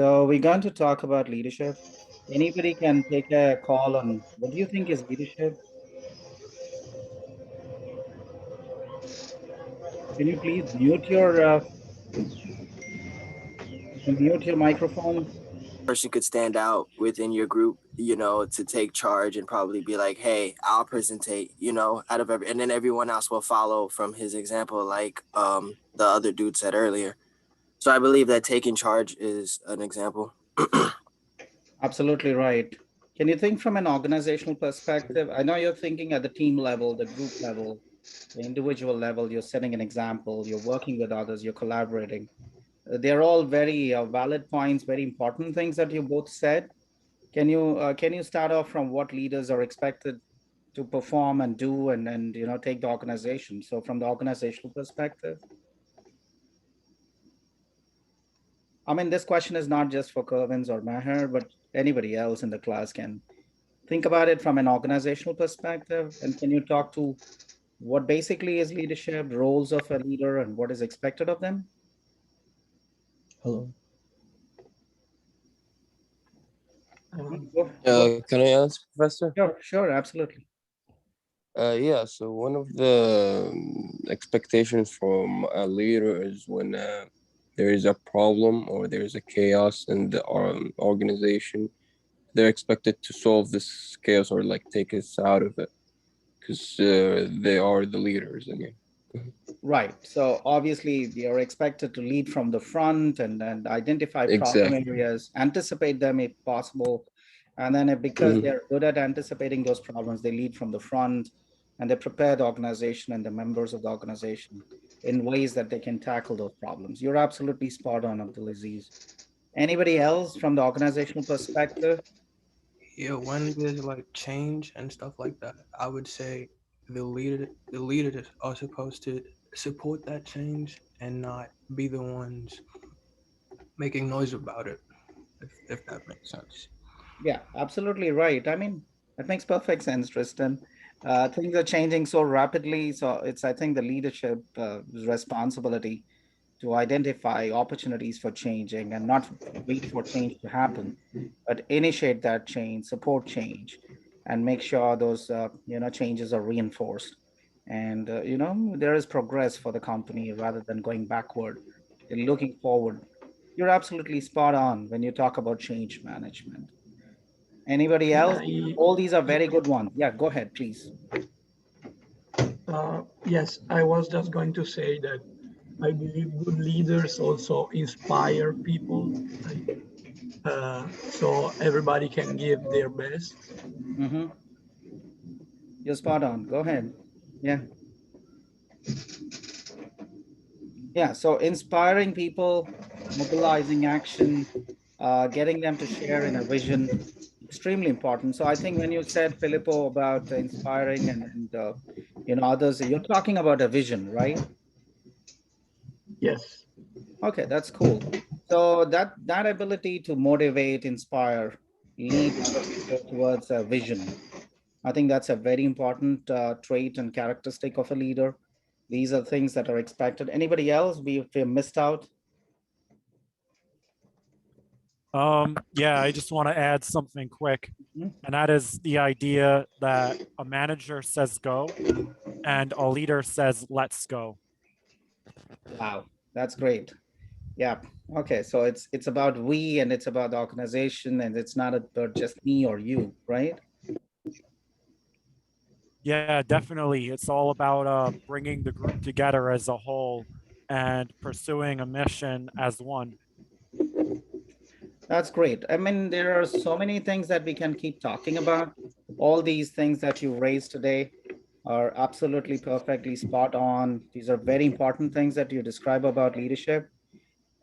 So we're going to talk about leadership. Anybody can take a call on what do you think is leadership? Can you please mute your microphone? Person could stand out within your group, to take charge and probably be like, hey, I'll presentate, out of and then everyone else will follow from his example, like the other dude said earlier. So I believe that taking charge is an example. Absolutely right. Can you think from an organizational perspective? I know you're thinking at the team level, the group level, the individual level, you're setting an example, you're working with others, you're collaborating. They're all very valid points, very important things that you both said. Can you start off from what leaders are expected to perform and do and take the organization? So from the organizational perspective, I mean, this question is not just for Kervins or Maher, but anybody else in the class can think about it from an organizational perspective. And can you talk to what basically is leadership, roles of a leader, and what is expected of them? Hello. Go. Can I answer, Professor? Sure, absolutely. Yeah, so one of the expectations from a leader is when there is a problem or there is a chaos in the organization, they're expected to solve this chaos or like take us out of it because they are the leaders again. Right. So obviously, they are expected to lead from the front and identify problem Exactly. areas, anticipate them if possible. And then because Mhm. they're good at anticipating those problems, they lead from the front and they prepare the organization and the members of the organization in ways that they can tackle those problems. You're absolutely spot on, Abdulaziz. Anybody else from the organizational perspective? Yeah, when there's like change and stuff like that, I would say the leaders are supposed to support that change and not be the ones making noise about it, if that makes sense. Yeah, absolutely right. I mean, that makes perfect sense, Tristan. Things are changing so rapidly, so it's I think the leadership responsibility to identify opportunities for changing and not wait for change to happen, but initiate that change, support change, and make sure those changes are reinforced. And there is progress for the company rather than going backward and looking forward. You're absolutely spot on when you talk about change management. Anybody Yeah, else? All these are very good ones. Yeah, go ahead, please. yes, I was just going to say that I believe good leaders also inspire people, so everybody can give their best. Mm-hmm. You're spot on. Go ahead. Yeah. Yeah. So inspiring people, mobilizing action, getting them to share in a vision, extremely important. So I think when you said, Filippo, about inspiring and others, you're talking about a vision, right? Yes. Okay, that's cool. So that ability to motivate, inspire, lead other people towards a vision, I think that's a very important trait and characteristic of a leader. These are things that are expected. Anybody else we missed out? Yeah, I just want to add something quick, Mhm. and that is the idea that a manager says go and a leader says let's go. Wow, that's great. Yeah. Okay. So it's about we and it's about the organization and it's not about just me or you, right? Yeah, definitely. It's all about bringing the group together as a whole and pursuing a mission as one. That's great. I mean, there are so many things that we can keep talking about. All these things that you raised today are absolutely perfectly spot on. These are very important things that you describe about leadership.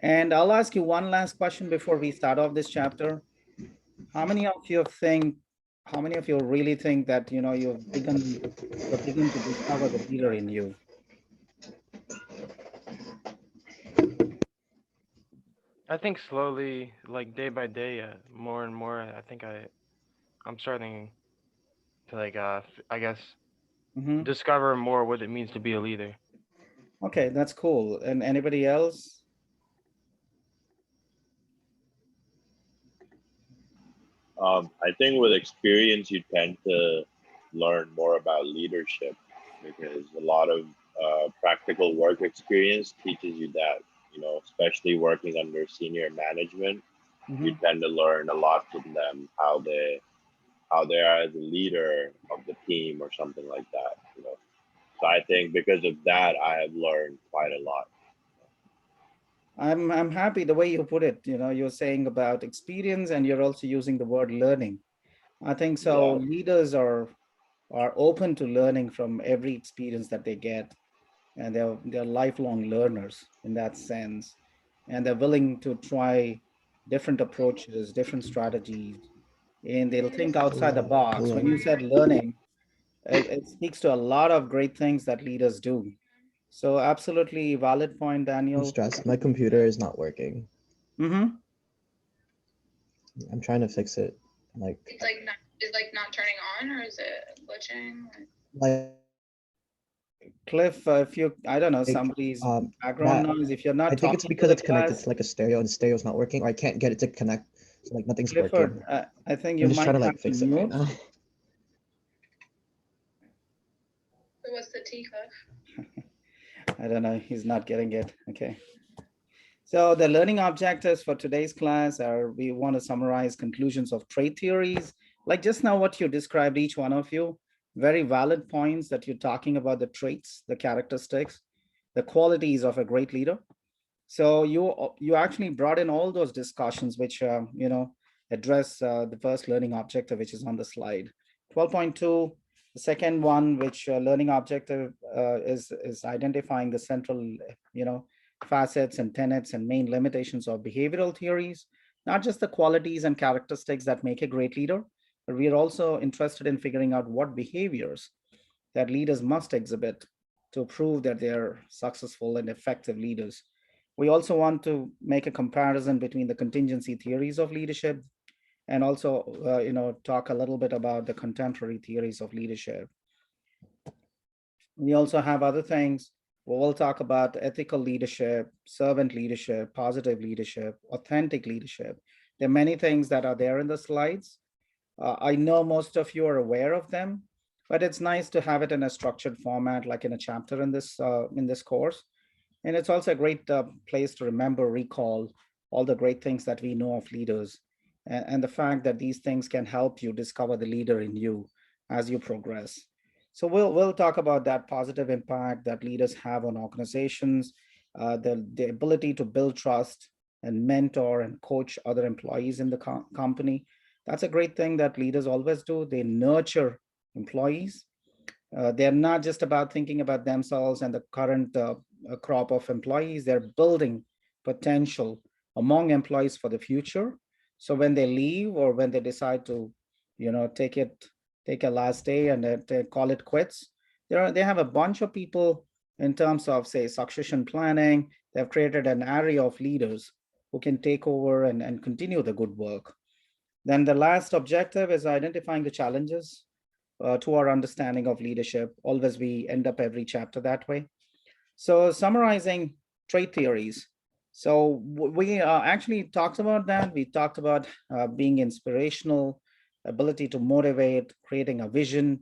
And I'll ask you one last question before we start off this chapter. How many of you think, how many of you really think that you're beginning to discover the leader in you? I think slowly, like day by day, more and more, I'm starting to I guess Hmm. discover more what it means to be a leader. Okay, that's cool. And anybody else? I think with experience, you tend to learn more about leadership because a lot of practical work experience teaches you that, especially working under senior management, you Mhm. tend to learn a lot from them, how they are as a leader of the team or something like that. So I think because of that, I have learned quite a lot. I'm happy the way you put it. You're saying about experience, and you're also using the word learning. I think so. Yeah. Leaders are open to learning from every experience that they get, and they're lifelong learners in that sense, and they're willing to try different approaches, different strategies, and they'll think outside the box. When you said learning, it speaks to a lot of great things that leaders do. So absolutely valid point, I'm Daniel. stressed. My computer is not working. Mm-hmm. I'm trying to fix it. It's not turning on, or is it glitching? Like Cliff, if you, I don't know, somebody's background Matt, noise, if you're I not think it's talking to because the it's connected class, to like a stereo and the stereo's not working, or I can't get it to connect, so like nothing's Clifford, working. I think you I'm just might trying to have like to fix it right mute. now. So what's the T, Cliff? I don't know, he's not getting it. Okay. So the learning objectives for today's class are, we want to summarize conclusions of trait theories. Like just now what you described, each one of you, very valid points that you're talking about the traits, the characteristics, the qualities of a great leader. So you actually brought in all those discussions which address the first learning objective, which is on the slide. 12.2, the second one, which learning objective is identifying the central facets and tenets and main limitations of behavioral theories, not just the qualities and characteristics that make a great leader, but we are also interested in figuring out what behaviors that leaders must exhibit to prove that they are successful and effective leaders. We also want to make a comparison between the contingency theories of leadership and also, talk a little bit about the contemporary theories of leadership. We also have other things. We'll talk about ethical leadership, servant leadership, positive leadership, authentic leadership. There are many things that are there in the slides. I know most of you are aware of them, but it's nice to have it in a structured format, like in a chapter in this course. And it's also a great place to remember, recall all the great things that we know of leaders, and the fact that these things can help you discover the leader in you as you progress. So we'll talk about that positive impact that leaders have on organizations, the ability to build trust and mentor and coach other employees in the company. That's a great thing that leaders always do. They nurture employees. They're not just about thinking about themselves and the current crop of employees. They're building potential among employees for the future. So when they leave or when they decide to, take a last day and they call it quits, they have a bunch of people in terms of, say, succession planning. They've created an array of leaders who can take over and continue the good work. Then the last objective is identifying the challenges to our understanding of leadership. Always we end up every chapter that way. So summarizing trait theories. So we actually talked about that. We talked about being inspirational, ability to motivate, creating a vision,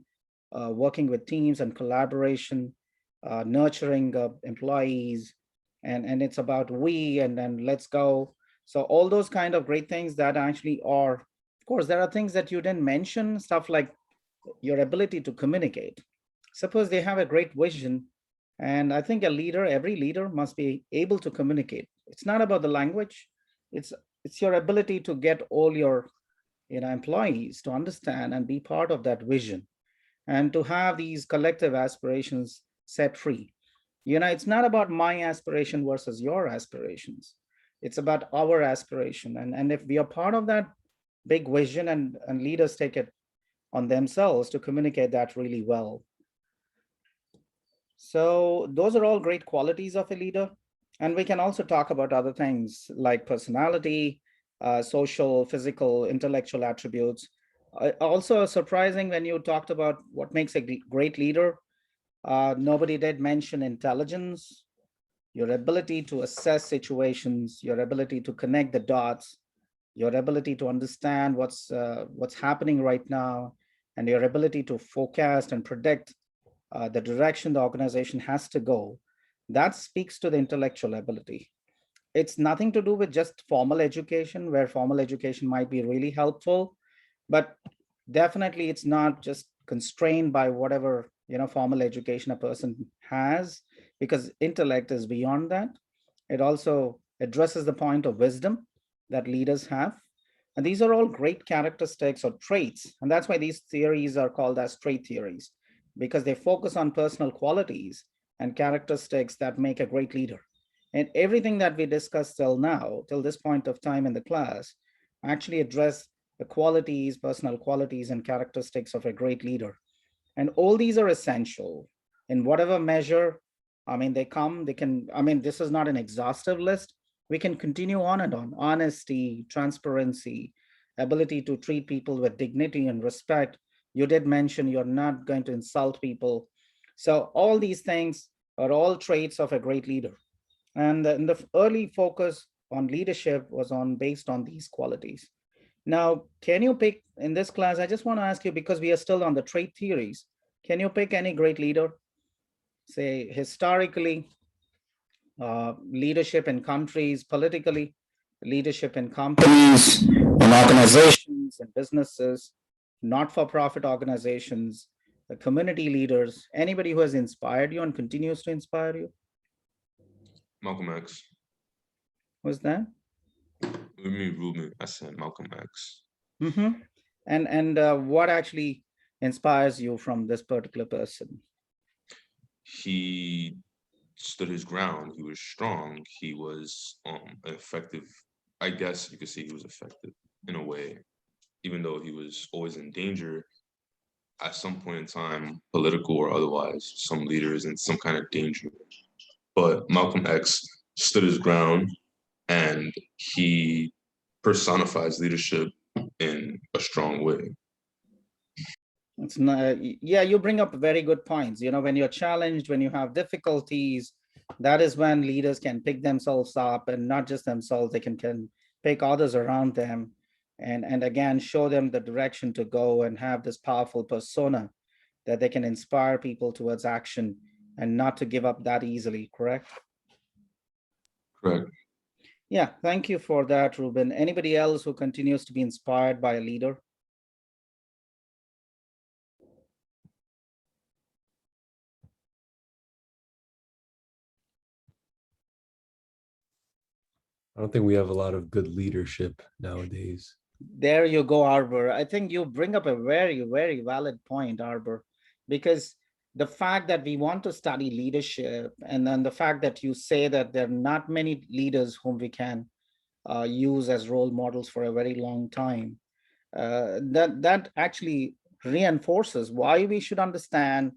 working with teams and collaboration, nurturing employees, and it's about we and then let's go. So all those kind of great things that actually are, of course, there are things that you didn't mention, stuff like your ability to communicate. Suppose they have a great vision, and I think every leader must be able to communicate. It's not about the language, it's it's your ability to get all your employees to understand and be part of that vision, and to have these collective aspirations set free. It's not about my aspiration versus your aspirations. It's about our aspiration. And if we are part of that big vision, and leaders take it on themselves to communicate that really well. So those are all great qualities of a leader. And we can also talk about other things like personality, social, physical, intellectual attributes. Also surprising when you talked about what makes a great leader, nobody did mention intelligence, your ability to assess situations, your ability to connect the dots, your ability to understand what's happening right now, and your ability to forecast and predict the direction the organization has to go, that speaks to the intellectual ability. It's nothing to do with just formal education, where formal education might be really helpful, but definitely it's not just constrained by whatever formal education a person has, because intellect is beyond that. It also addresses the point of wisdom that leaders have. And these are all great characteristics or traits. And that's why these theories are called as trait theories, because they focus on personal qualities and characteristics that make a great leader. And everything that we discussed till now, till this point of time in the class, actually address the qualities, personal qualities, and characteristics of a great leader. And all these are essential in whatever measure. I mean, they can, I mean, this is not an exhaustive list. We can continue on and on. Honesty, transparency, ability to treat people with dignity and respect. You did mention you're not going to insult people. So all these things are all traits of a great leader. And the early focus on leadership was based on these qualities. Now, can you pick in this class? I just want to ask you, because we are still on the trait theories, can you pick any great leader? Say historically, leadership in countries, politically, leadership in companies, in organizations and businesses, not-for-profit organizations, the community leaders, anybody who has inspired you and continues to inspire you? Malcolm X. Who's that? Rumi. I said Malcolm X. Mm-hmm. And what actually inspires you from this particular person? He stood his ground. He was strong. He was effective. I guess you could say he was effective in a way, even though he was always in danger. At some point in time, political or otherwise, some leaders in some kind of danger. But Malcolm X stood his ground, and he personifies leadership in a strong way. It's not, yeah, you bring up very good points. When you're challenged, when you have difficulties, that is when leaders can pick themselves up, and not just themselves, they can pick others around them, and again, show them the direction to go, and have this powerful persona that they can inspire people towards action and not to give up that easily, correct? Correct. Yeah, thank you for that, Ruben. Anybody else who continues to be inspired by a leader? I don't think we have a lot of good leadership nowadays. There you go, Arbor. I think you bring up a very, very valid point, Arbor, because the fact that we want to study leadership, and then the fact that you say that there are not many leaders whom we can use as role models for a very long time, that actually reinforces why we should understand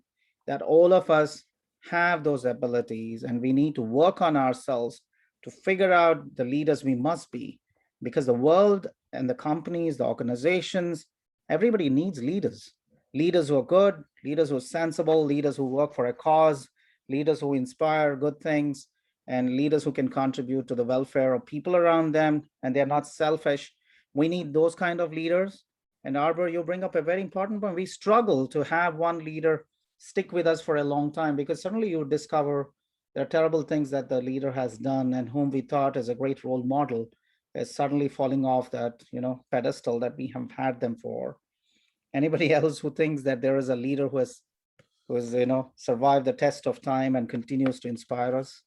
that all of us have those abilities, and we need to work on ourselves to figure out the leaders we must be, because the world and the companies, the organizations, everybody needs leaders. Leaders who are good, leaders who are sensible, leaders who work for a cause, leaders who inspire good things, and leaders who can contribute to the welfare of people around them, and they're not selfish. We need those kind of leaders. And Arbor, you bring up a very important point. We struggle to have one leader stick with us for a long time, because suddenly you discover there are terrible things that the leader has done, and whom we thought is a great role model is suddenly falling off that pedestal that we have had them for. Anybody else who thinks that there is a leader who has survived the test of time and continues to inspire us?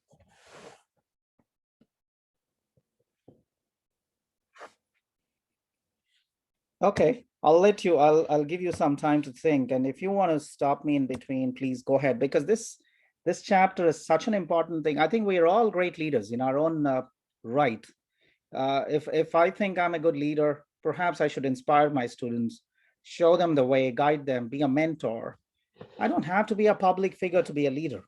Okay, I'll give you some time to think, and if you want to stop me in between, please go ahead, because this chapter is such an important thing. I think we are all great leaders in our own right. If I think I'm a good leader, perhaps I should inspire my students, show them the way, guide them, be a mentor. I don't have to be a public figure to be a leader.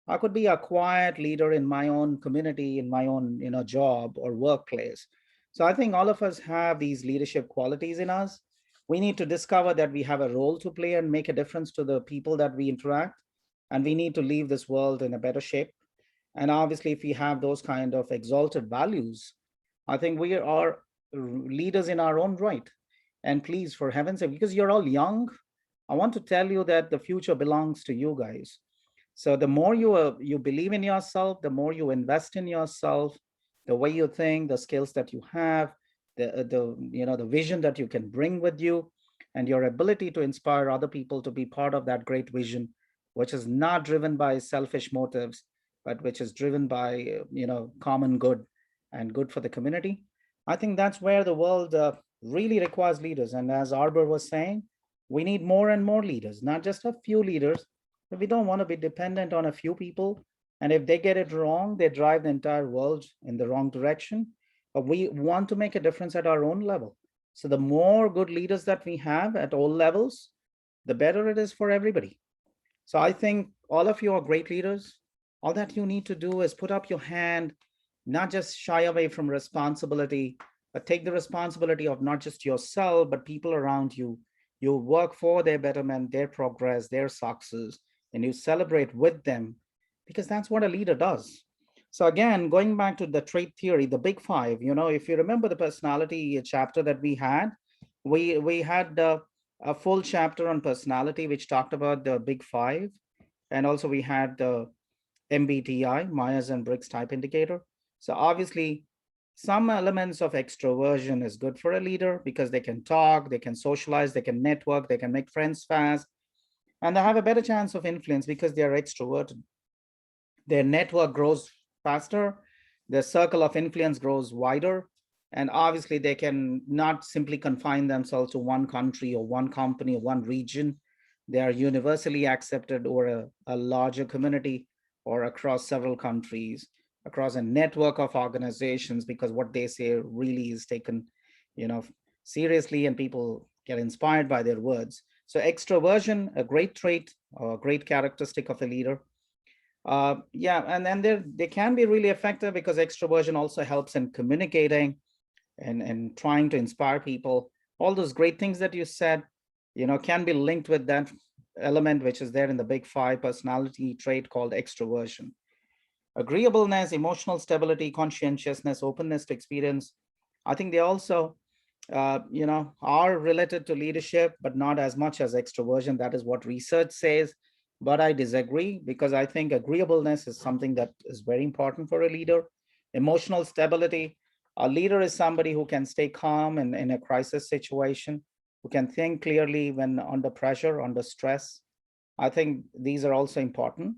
I could be a quiet leader in my own community, in my own job or workplace. So I think all of us have these leadership qualities in us. We need to discover that we have a role to play and make a difference to the people that we interact. And we need to leave this world in a better shape. And obviously, if we have those kind of exalted values, I think we are leaders in our own right. And please, for heaven's sake, because you're all young, I want to tell you that the future belongs to you guys. So the more you believe in yourself, the more you invest in yourself, the way you think, the skills that you have, the vision that you can bring with you, and your ability to inspire other people to be part of that great vision, which is not driven by selfish motives, but which is driven by common good and good for the community. I think that's where the world really requires leaders. And as Arbor was saying, we need more and more leaders, not just a few leaders. But we don't want to be dependent on a few people. And if they get it wrong, they drive the entire world in the wrong direction. But we want to make a difference at our own level. So the more good leaders that we have at all levels, the better it is for everybody. So I think all of you are great leaders. All that you need to do is put up your hand, not just shy away from responsibility, but take the responsibility of not just yourself, but people around you. You work for their betterment, their progress, their success, and you celebrate with them, because that's what a leader does. So again, going back to the trait theory, the big five, if you remember the personality chapter that we had, we had a full chapter on personality, which talked about the big five. And also we had the MBTI, Myers and Briggs type indicator. So obviously, some elements of extroversion is good for a leader because they can talk, they can socialize, they can network, they can make friends fast, and they have a better chance of influence because they are extroverted. Their network grows faster, their circle of influence grows wider, and obviously they can not simply confine themselves to one country or one company or one region. They are universally accepted over a larger community or across several countries, across a network of organizations, because what they say really is taken, seriously, and people get inspired by their words. So extroversion, a great trait or a great characteristic of a leader. Yeah, and then they can be really effective because extroversion also helps in communicating and trying to inspire people. All those great things that you said, can be linked with that element which is there in the big five personality trait called extroversion. Agreeableness, emotional stability, conscientiousness, openness to experience. I think they also, are related to leadership, but not as much as extroversion. That is what research says. But I disagree because I think agreeableness is something that is very important for a leader. Emotional stability, a leader is somebody who can stay calm in a crisis situation, who can think clearly when under pressure, under stress. I think these are also important.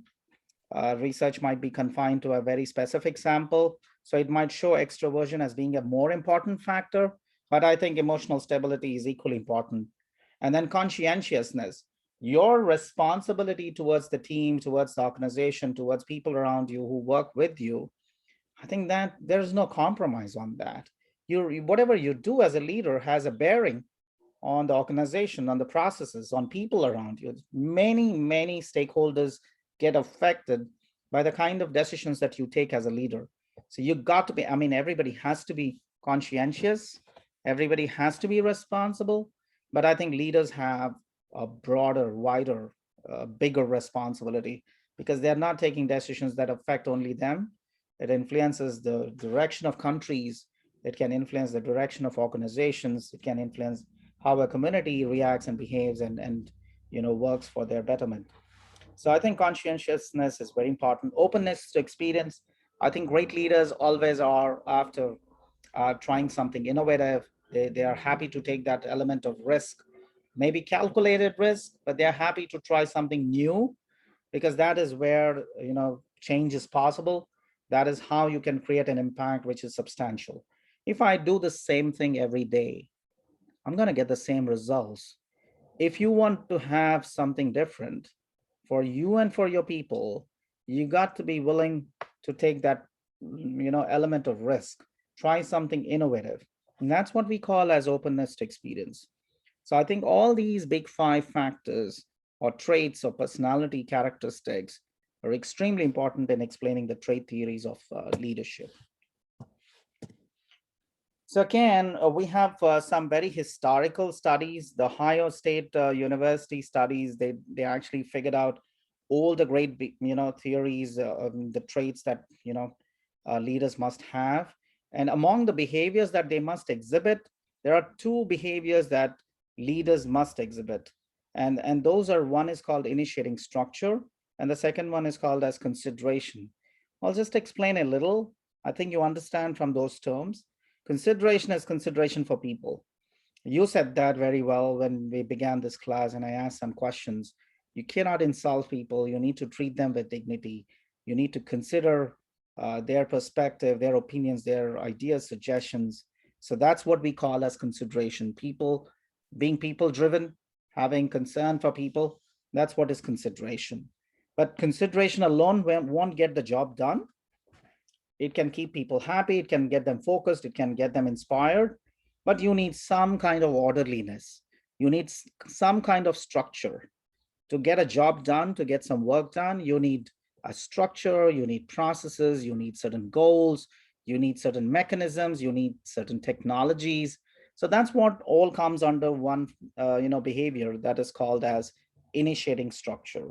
Research might be confined to a very specific sample, so it might show extroversion as being a more important factor, but I think emotional stability is equally important. And then conscientiousness, your responsibility towards the team, towards the organization, towards people around you who work with you. I think that there's no compromise on that. Whatever you do as a leader has a bearing on the organization, on the processes, on people around you. Many stakeholders get affected by the kind of decisions that you take as a leader. So you got to be, everybody has to be conscientious, everybody has to be responsible, but I think leaders have a broader, wider, bigger responsibility because they're not taking decisions that affect only them. It influences the direction of countries, it can influence the direction of organizations, it can influence how a community reacts and behaves and works for their betterment. So I think conscientiousness is very important. Openness to experience. I think great leaders always are after trying something innovative. They are happy to take that element of risk, maybe calculated risk, but they're happy to try something new because that is where change is possible. That is how you can create an impact which is substantial. If I do the same thing every day, I'm going to get the same results. If you want to have something different for you and for your people, you got to be willing to take that element of risk, try something innovative. And that's what we call as openness to experience. So I think all these big five factors or traits or personality characteristics are extremely important in explaining the trait theories of leadership. So again, we have some very historical studies. The Ohio State University studies, they actually figured out all the great, theories, the traits that, leaders must have. And among the behaviors that they must exhibit, there are two behaviors that leaders must exhibit. And those are, one is called initiating structure, and the second one is called as consideration. I'll just explain a little. I think you understand from those terms. Consideration is consideration for people. You said that very well when we began this class, and I asked some questions. You cannot insult people. You need to treat them with dignity. You need to consider their perspective, their opinions, their ideas, suggestions. So that's what we call as consideration. People, being people driven, having concern for people, that's what is consideration. But consideration alone won't get the job done. It can keep people happy, it can get them focused, it can get them inspired, but you need some kind of orderliness. You need some kind of structure. To get a job done, to get some work done, you need a structure, you need processes, you need certain goals, you need certain mechanisms, you need certain technologies. So that's what all comes under one behavior that is called as initiating structure.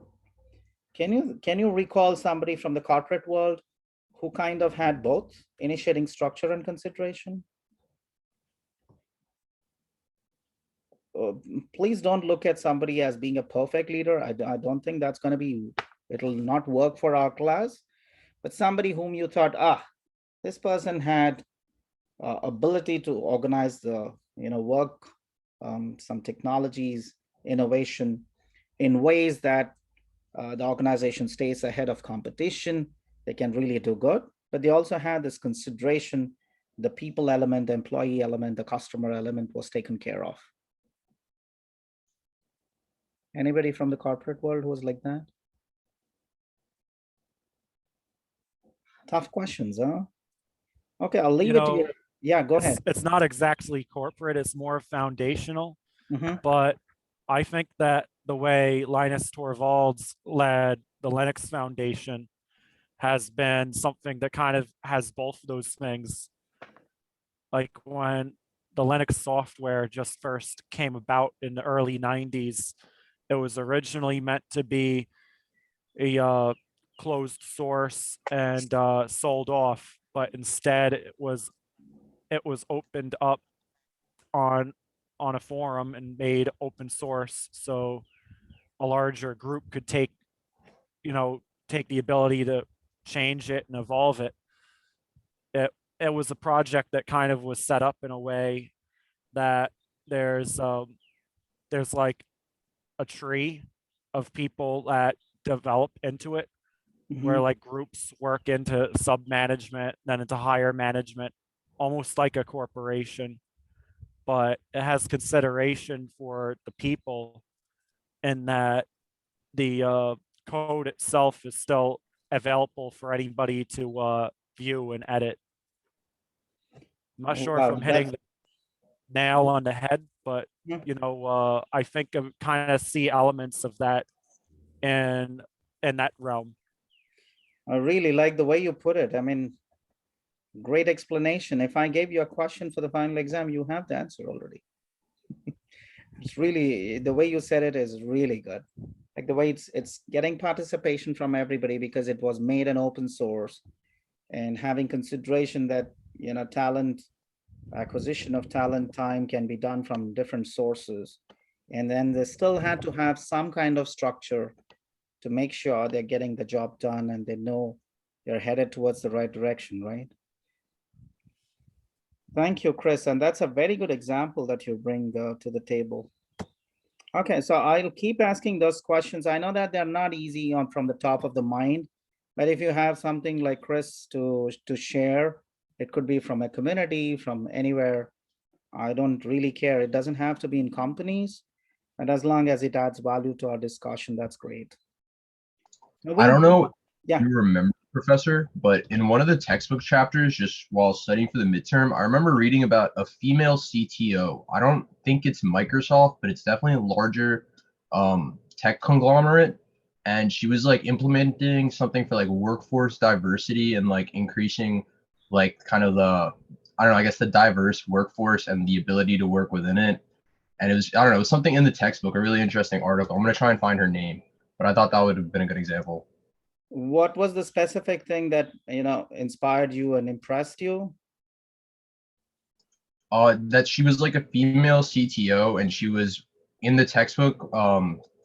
Can you recall somebody from the corporate world who kind of had both initiating structure and consideration? Please don't look at somebody as being a perfect leader. I don't think that's going to be, it'll not work for our class, but somebody whom you thought, this person had ability to organize the work, some technologies, innovation in ways that the organization stays ahead of competition. They can really do good, but they also had this consideration, the people element, the employee element, the customer element was taken care of. Anybody from the corporate world who was like that? Tough questions, huh? Okay, I'll leave it to you. Yeah, go ahead. It's not exactly corporate, it's more foundational. Mhm. But I think that the way Linus Torvalds led the Linux Foundation has been something that kind of has both those things. Like when the Linux software just first came about in the early 90s, it was originally meant to be a closed source and sold off, but instead it was opened up on a forum and made open source, so a larger group could take the ability to change it and evolve it. It was a project that kind of was set up in a way that there's like a tree of people that develop into it, where like groups work into sub-management, then into higher management, almost like a corporation, but it has consideration for the people in that the code itself is still available for anybody to view and edit. I'm not sure if I'm hitting the nail on the head, but I think I kind of see elements of that in that realm. I really like the way you put it. I mean, great explanation. If I gave you a question for the final exam, you have the answer already. It's really, the way you said it is really good. Like the way it's getting participation from everybody because it was made an open source, and having consideration that talent acquisition of talent time can be done from different sources, and then they still had to have some kind of structure to make sure they're getting the job done and they know they're headed towards the right direction, right? Thank you, Chris. And that's a very good example that you bring to the table. Okay, so I'll keep asking those questions. I know that they're not easy from the top of the mind, but if you have something like Chris to share, it could be from a community, from anywhere. I don't really care. It doesn't have to be in companies. And as long as it adds value to our discussion, that's great. I don't know if you remember, Professor, but in one of the textbook chapters, just while studying for the midterm, I remember reading about a female CTO. I don't think it's Microsoft, but it's definitely a larger tech conglomerate. And she was like implementing something for like workforce diversity and like increasing like kind of the, I don't know, I guess the diverse workforce and the ability to work within it. And it was, I don't know, it was something in the textbook, a really interesting article. I'm going to try and find her name, but I thought that would have been a good example. What was the specific thing that inspired you and impressed you? That she was like a female CTO, and she was in the textbook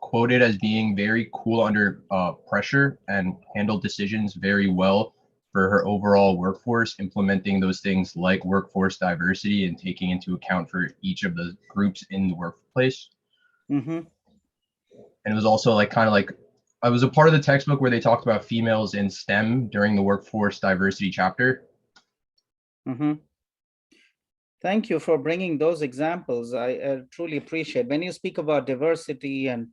quoted as being very cool under pressure and handled decisions very well for her overall workforce, implementing those things like workforce diversity and taking into account for each of the groups in the workplace. Mm-hmm. And it was also like kind of like I was a part of the textbook where they talked about females in STEM during the workforce diversity chapter. Mm-hmm. Thank you for bringing those examples. I truly appreciate when you speak about diversity, and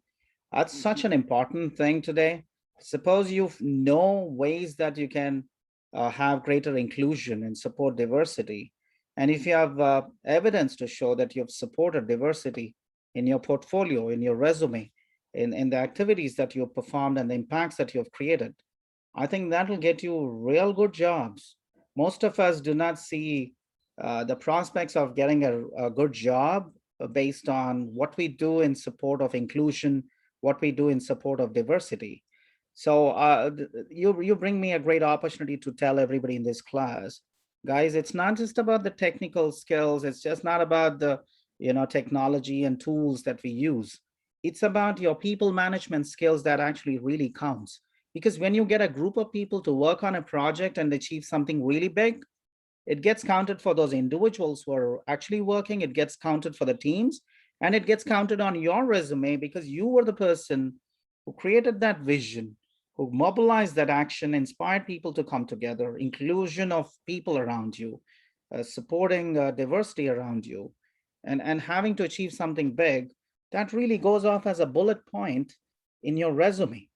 that's such an important thing today. Suppose you know ways that you can have greater inclusion and support diversity. And if you have evidence to show that you've supported diversity in your portfolio, in your resume, in the activities that you've performed and the impacts that you've created, I think that will get you real good jobs. Most of us do not see the prospects of getting a good job based on what we do in support of inclusion, what we do in support of diversity. So you bring me a great opportunity to tell everybody in this class, guys, it's not just about the technical skills. It's just not about the technology and tools that we use. It's about your people management skills that actually really counts. Because when you get a group of people to work on a project and achieve something really big, it gets counted for those individuals who are actually working, it gets counted for the teams, and it gets counted on your resume because you were the person who created that vision, who mobilized that action, inspired people to come together, inclusion of people around you, supporting diversity around you, and having to achieve something big. That really goes off as a bullet point in your resume.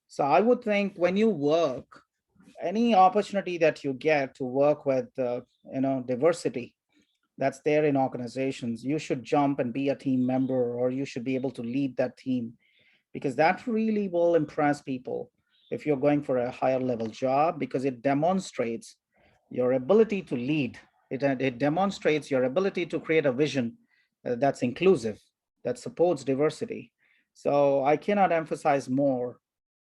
So I would think when you work, any opportunity that you get to work with, diversity that's there in organizations, you should jump and be a team member, or you should be able to lead that team, because that really will impress people if you're going for a higher level job, because it demonstrates your ability to lead. It demonstrates your ability to create a vision that's inclusive, that supports diversity. So I cannot emphasize more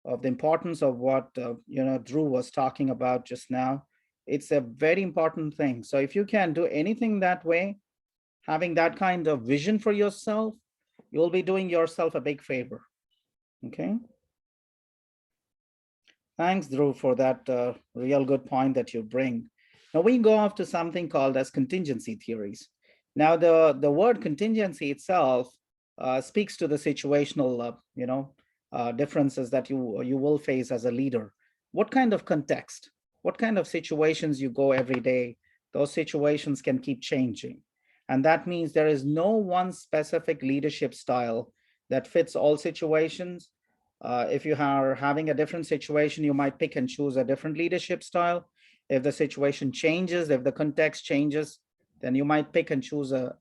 of the importance of what Drew was talking about just now. It's a very important thing. So if you can do anything that way, having that kind of vision for yourself, you'll be doing yourself a big favor. Okay. Thanks, Drew, for that real good point that you bring. Now we go off to something called as contingency theories. Now the word contingency itself speaks to the situational, differences that you will face as a leader. What kind of context, what kind of situations you go every day, those situations can keep changing. And that means there is no one specific leadership style that fits all situations. If you are having a different situation, you might pick and choose a different leadership style. If the situation changes, if the context changes, then you might pick and choose a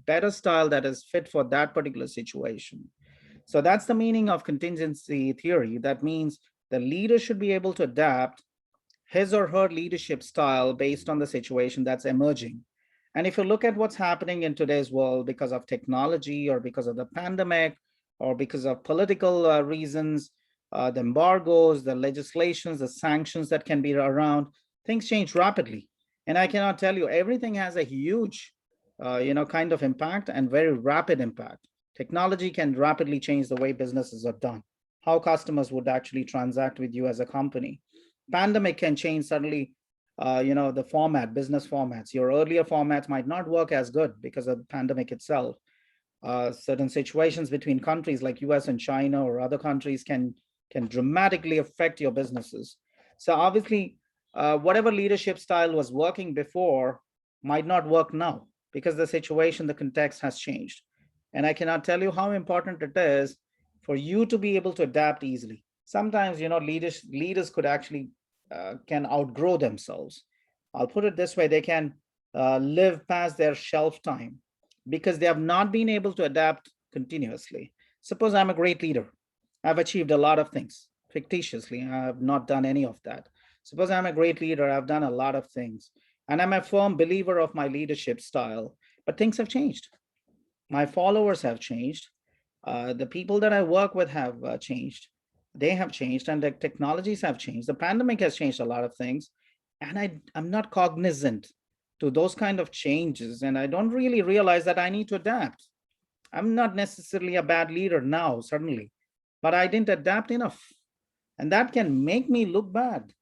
better style that is fit for that particular situation. So that's the meaning of contingency theory. That means the leader should be able to adapt his or her leadership style based on the situation that's emerging. And if you look at what's happening in today's world because of technology or because of the pandemic or because of political reasons, the embargoes, the legislations, the sanctions that can be around, things change rapidly. And I cannot tell you, everything has a huge, kind of impact and very rapid impact. Technology can rapidly change the way businesses are done, how customers would actually transact with you as a company. Pandemic can change suddenly, the format, business formats. Your earlier formats might not work as good because of the pandemic itself. Certain situations between countries like US and China or other countries can dramatically affect your businesses. So obviously, whatever leadership style was working before might not work now because the situation, the context has changed. And I cannot tell you how important it is for you to be able to adapt easily. Sometimes, leaders could actually can outgrow themselves. I'll put it this way: they can live past their shelf time because they have not been able to adapt continuously. Suppose I'm a great leader. I've achieved a lot of things fictitiously. I have not done any of that. Suppose I'm a great leader. I've done a lot of things. And I'm a firm believer of my leadership style. But things have changed. My followers have changed. The people that I work with have changed. They have changed, and the technologies have changed. The pandemic has changed a lot of things. And I'm not cognizant to those kind of changes, and I don't really realize that I need to adapt. I'm not necessarily a bad leader now, certainly, but I didn't adapt enough, and that can make me look bad.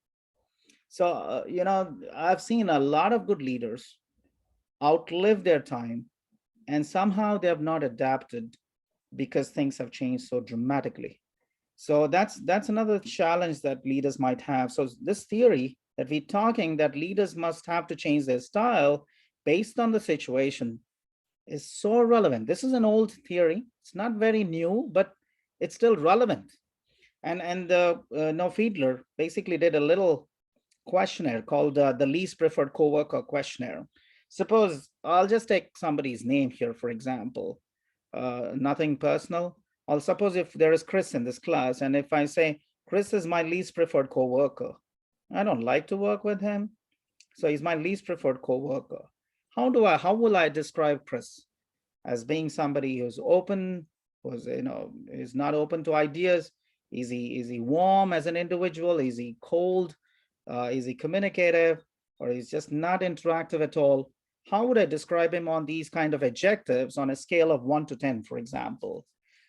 So, I've seen a lot of good leaders outlive their time, and somehow they have not adapted because things have changed so dramatically. So that's another challenge that leaders might have. So this theory that we're talking, that leaders must have to change their style based on the situation, is so relevant. This is an old theory. It's not very new, but it's still relevant. And No Fiedler basically did a little questionnaire called the least preferred coworker questionnaire. Suppose I'll just take somebody's name here, for example, nothing personal. I'll suppose if there is Chris in this class, and if I say Chris is my least preferred coworker, I don't like to work with him, so he's my least preferred coworker. How will I describe Chris? As being somebody who's open, who's is not open to ideas? Is he warm as an individual? Is he cold? Is he communicative, or is just not interactive at all? How would I describe him on these kind of adjectives on a scale of 1 to 10, for example?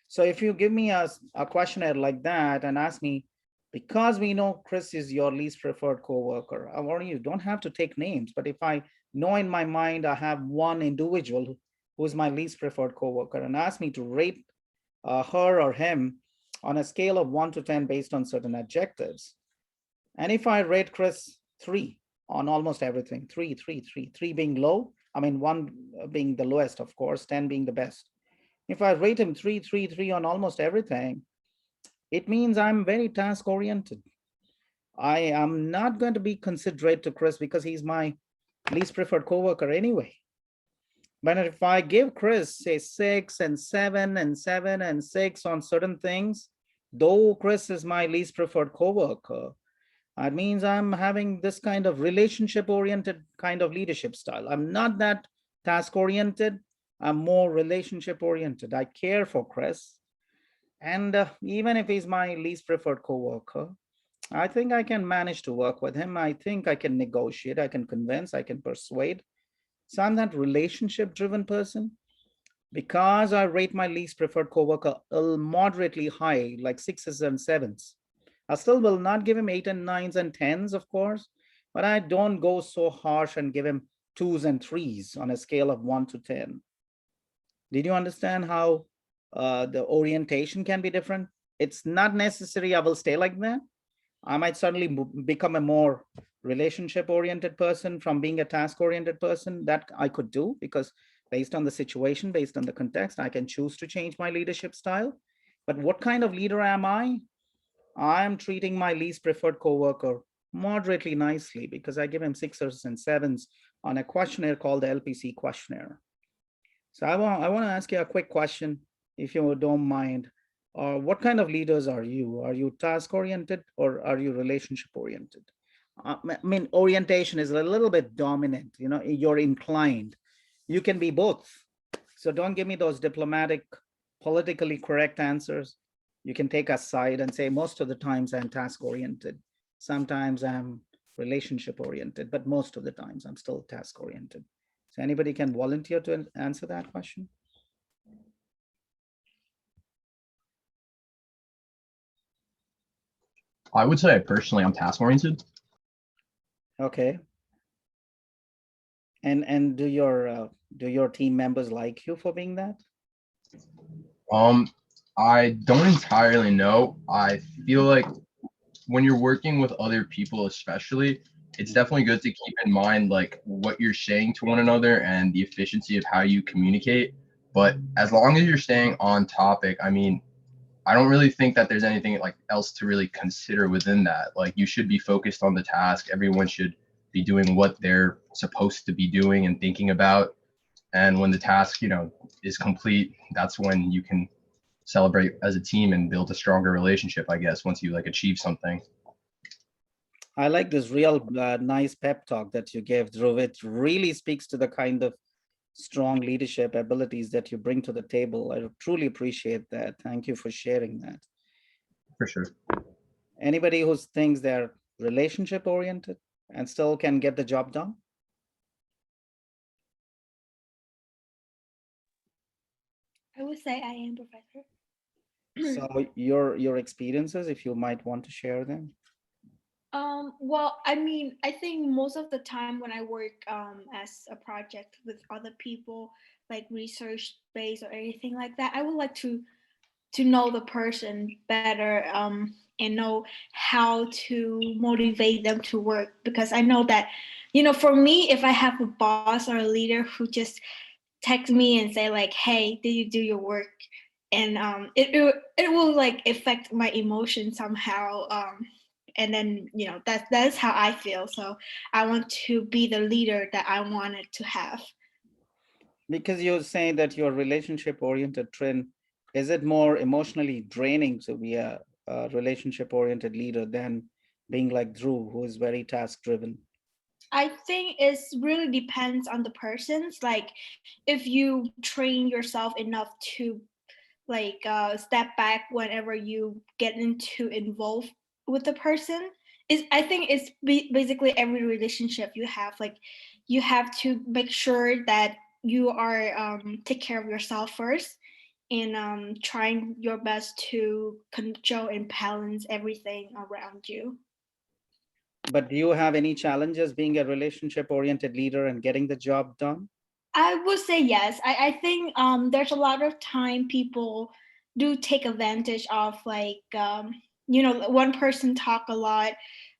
So if you give me a questionnaire like that and ask me, because we know Chris is your least preferred coworker, I warn you, don't have to take names, but if I know in my mind I have one individual who is my least preferred coworker, and ask me to rate her or him on a scale of 1 to 10 based on certain adjectives. And if I rate Chris 3 on almost everything, 3 being low, I mean 1 being the lowest, of course, 10 being the best. If I rate him 3 on almost everything, it means I'm very task oriented. I am not going to be considerate to Chris because he's my least preferred coworker anyway. But if I give Chris, say 6 and 7 and 7 and 6 on certain things, though Chris is my least preferred coworker, it means I'm having this kind of relationship-oriented kind of leadership style. I'm not that task-oriented. I'm more relationship-oriented. I care for Chris. And even if he's my least preferred coworker, I think I can manage to work with him. I think I can negotiate. I can convince. I can persuade. So I'm that relationship-driven person. Because I rate my least preferred coworker moderately high, like 6s and 7s. I still will not give him 8 and 9s and 10s, of course, but I don't go so harsh and give him 2s and 3s on a scale of 1 to 10. Did you understand how the orientation can be different? It's not necessary I will stay like that. I might suddenly become a more relationship-oriented person from being a task-oriented person. That I could do, because based on the situation, based on the context, I can choose to change my leadership style. But what kind of leader am I? I'm treating my least preferred coworker moderately nicely because I give him 6s and 7s on a questionnaire called the LPC questionnaire. So I want to ask you a quick question, if you don't mind. What kind of leaders are you? Are you task-oriented or are you relationship-oriented? I mean, orientation is a little bit dominant, you're inclined. You can be both. So don't give me those diplomatic, politically correct answers. You can take a side and say, most of the times I'm task-oriented. Sometimes I'm relationship-oriented, but most of the times I'm still task-oriented. So anybody can volunteer to answer that question? I would say personally, I'm task-oriented. Okay. And do your team members like you for being that? I don't entirely know. I feel like when you're working with other people, especially, it's definitely good to keep in mind like what you're saying to one another and the efficiency of how you communicate. But as long as you're staying on topic, I mean, I don't really think that there's anything like else to really consider within that. Like you should be focused on the task. Everyone should be doing what they're supposed to be doing and thinking about. And when the task, is complete, that's when you can celebrate as a team and build a stronger relationship, I guess, once you like achieve something. I like this real nice pep talk that you gave, Dhruv. It really speaks to the kind of strong leadership abilities that you bring to the table. I truly appreciate that. Thank you for sharing that. For sure. Anybody who thinks they're relationship oriented and still can get the job done? I would say I am, Professor. So your experiences, if you might want to share them. Well, I mean, I think most of the time when I work as a project with other people, like research based or anything like that, I would like to know the person better and know how to motivate them to work, because I know that, for me, if I have a boss or a leader who just text me and say like, hey, did you do your work, and it will like affect my emotion somehow, and then that's how I feel. So I want to be the leader that I wanted to have. Because you're saying that your relationship oriented trend, is it more emotionally draining to be a relationship oriented leader than being like Drew, who is very task driven? I think it's really depends on the persons. Like, if you train yourself enough to like step back whenever you get into involved with the person, is I think it's basically every relationship you have. Like, you have to make sure that you are take care of yourself first, and trying your best to control and balance everything around you. But do you have any challenges being a relationship oriented leader and getting the job done? I would say yes. I think there's a lot of time people do take advantage of, like, one person talk a lot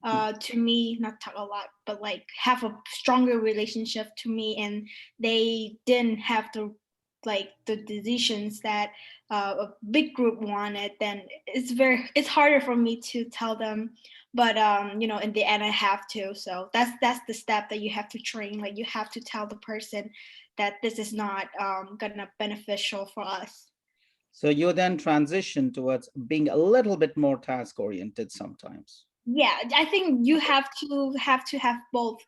to me, not talk a lot, but like have a stronger relationship to me, and they didn't have to like the decisions that a big group wanted. Then it's harder for me to tell them, but in the end I have to. So that's the step that you have to train. Like, you have to tell the person that this is not gonna beneficial for us. So you then transition towards being a little bit more task oriented sometimes. Yeah, I think you have both.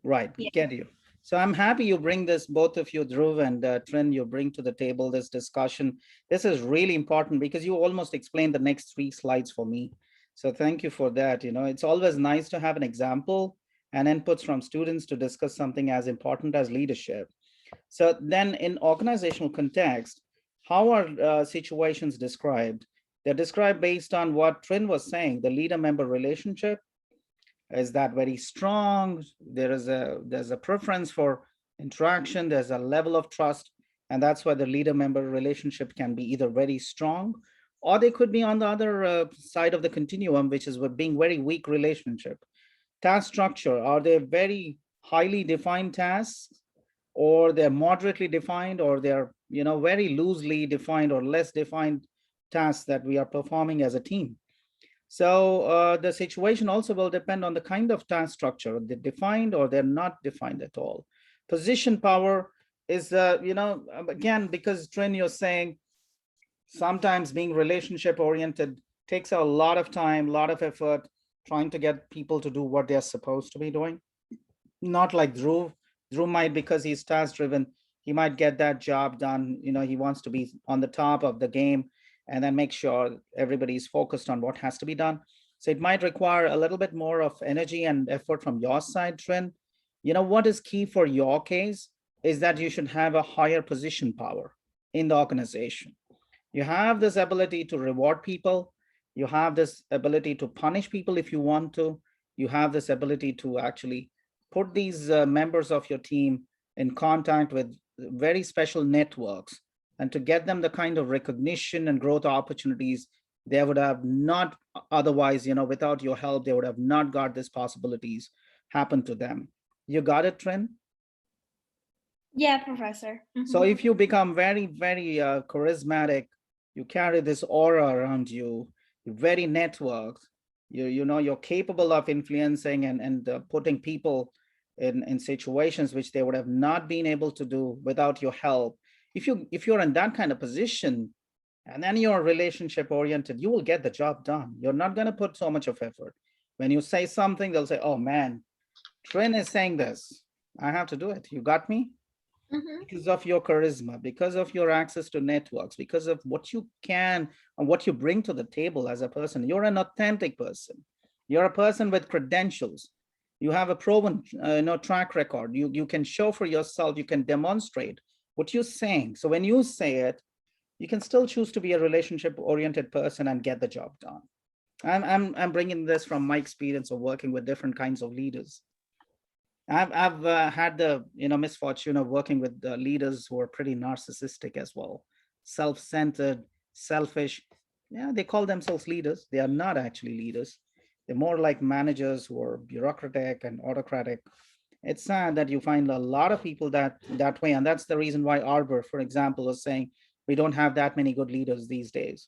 Right, Yeah. get you. So I'm happy you bring this, both of you, Dhruv and Trin, you bring to the table this discussion. This is really important because you almost explained the next 3 slides for me. So thank you for that. It's always nice to have an example and inputs from students to discuss something as important as leadership. So then in organizational context, how are situations described? They're described based on what Trin was saying, the leader-member relationship. Is that very strong? There's a preference for interaction, there's a level of trust, and that's why the leader-member relationship can be either very strong, or they could be on the other side of the continuum, which is with being very weak relationship. Task structure, are they very highly defined tasks, or they're moderately defined, or they're very loosely defined or less defined tasks that we are performing as a team? So the situation also will depend on the kind of task structure. They're defined or they're not defined at all. Position power is, again, because Trin, you're saying sometimes being relationship oriented takes a lot of time, a lot of effort trying to get people to do what they're supposed to be doing. Not like Dhruv. Dhruv might, because he's task driven, he might get that job done. He wants to be on the top of the game and then make sure everybody's focused on what has to be done. So it might require a little bit more of energy and effort from your side, Trin. What is key for your case is that you should have a higher position power in the organization. You have this ability to reward people. You have this ability to punish people if you want to. You have this ability to actually put these members of your team in contact with very special networks, and to get them the kind of recognition and growth opportunities they would have not otherwise, without your help, they would have not got these possibilities happen to them. You got it, Trin? Yeah, Professor. So if you become very, very charismatic, you carry this aura around you, you're very networked, you're capable of influencing and putting people in situations which they would have not been able to do without your help. If you're in that kind of position, and then you're relationship oriented, you will get the job done. You're not going to put so much of effort. When you say something, they'll say, oh man, Trin is saying this, I have to do it. You got me? Because of your charisma, because of your access to networks, because of what you can and what you bring to the table as a person. You're an authentic person. You're a person with credentials. You have a proven track record. You can show for yourself, you can demonstrate what you're saying. So when you say it, you can still choose to be a relationship-oriented person and get the job done. I'm bringing this from my experience of working with different kinds of leaders. I've had the misfortune of working with leaders who are pretty narcissistic as well, self-centered, selfish. Yeah, they call themselves leaders. They are not actually leaders. They're more like managers who are bureaucratic and autocratic. It's sad that you find a lot of people that way, and that's the reason why Arbor, for example, is saying we don't have that many good leaders these days.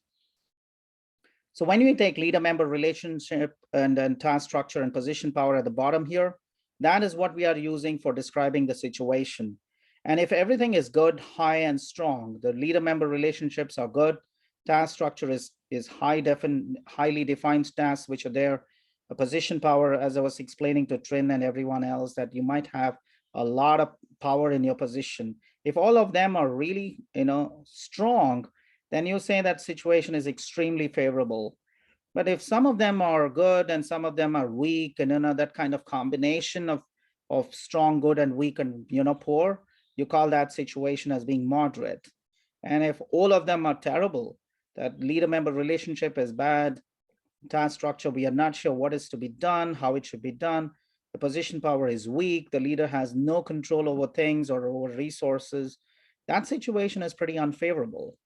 So when we take leader-member relationship and then task structure and position power at the bottom here, that is what we are using for describing the situation. And if everything is good, high, and strong, the leader-member relationships are good, task structure is highly defined tasks which are there, a position power, as I was explaining to Trin and everyone else, that you might have a lot of power in your position. If all of them are really strong, then you say that situation is extremely favorable. But if some of them are good and some of them are weak, and that kind of combination of strong, good, and weak, and poor, you call that situation as being moderate. And if all of them are terrible, that leader-member relationship is bad, task structure, we are not sure what is to be done, how it should be done, the position power is weak, the leader has no control over things or over resources, that situation is pretty unfavorable.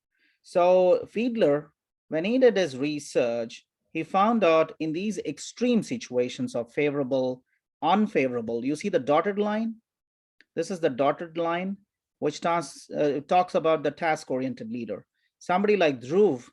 So Fiedler, when he did his research, he found out in these extreme situations of favorable, unfavorable, you see the dotted line? This is the dotted line, which talks about the task-oriented leader. Somebody like Dhruv,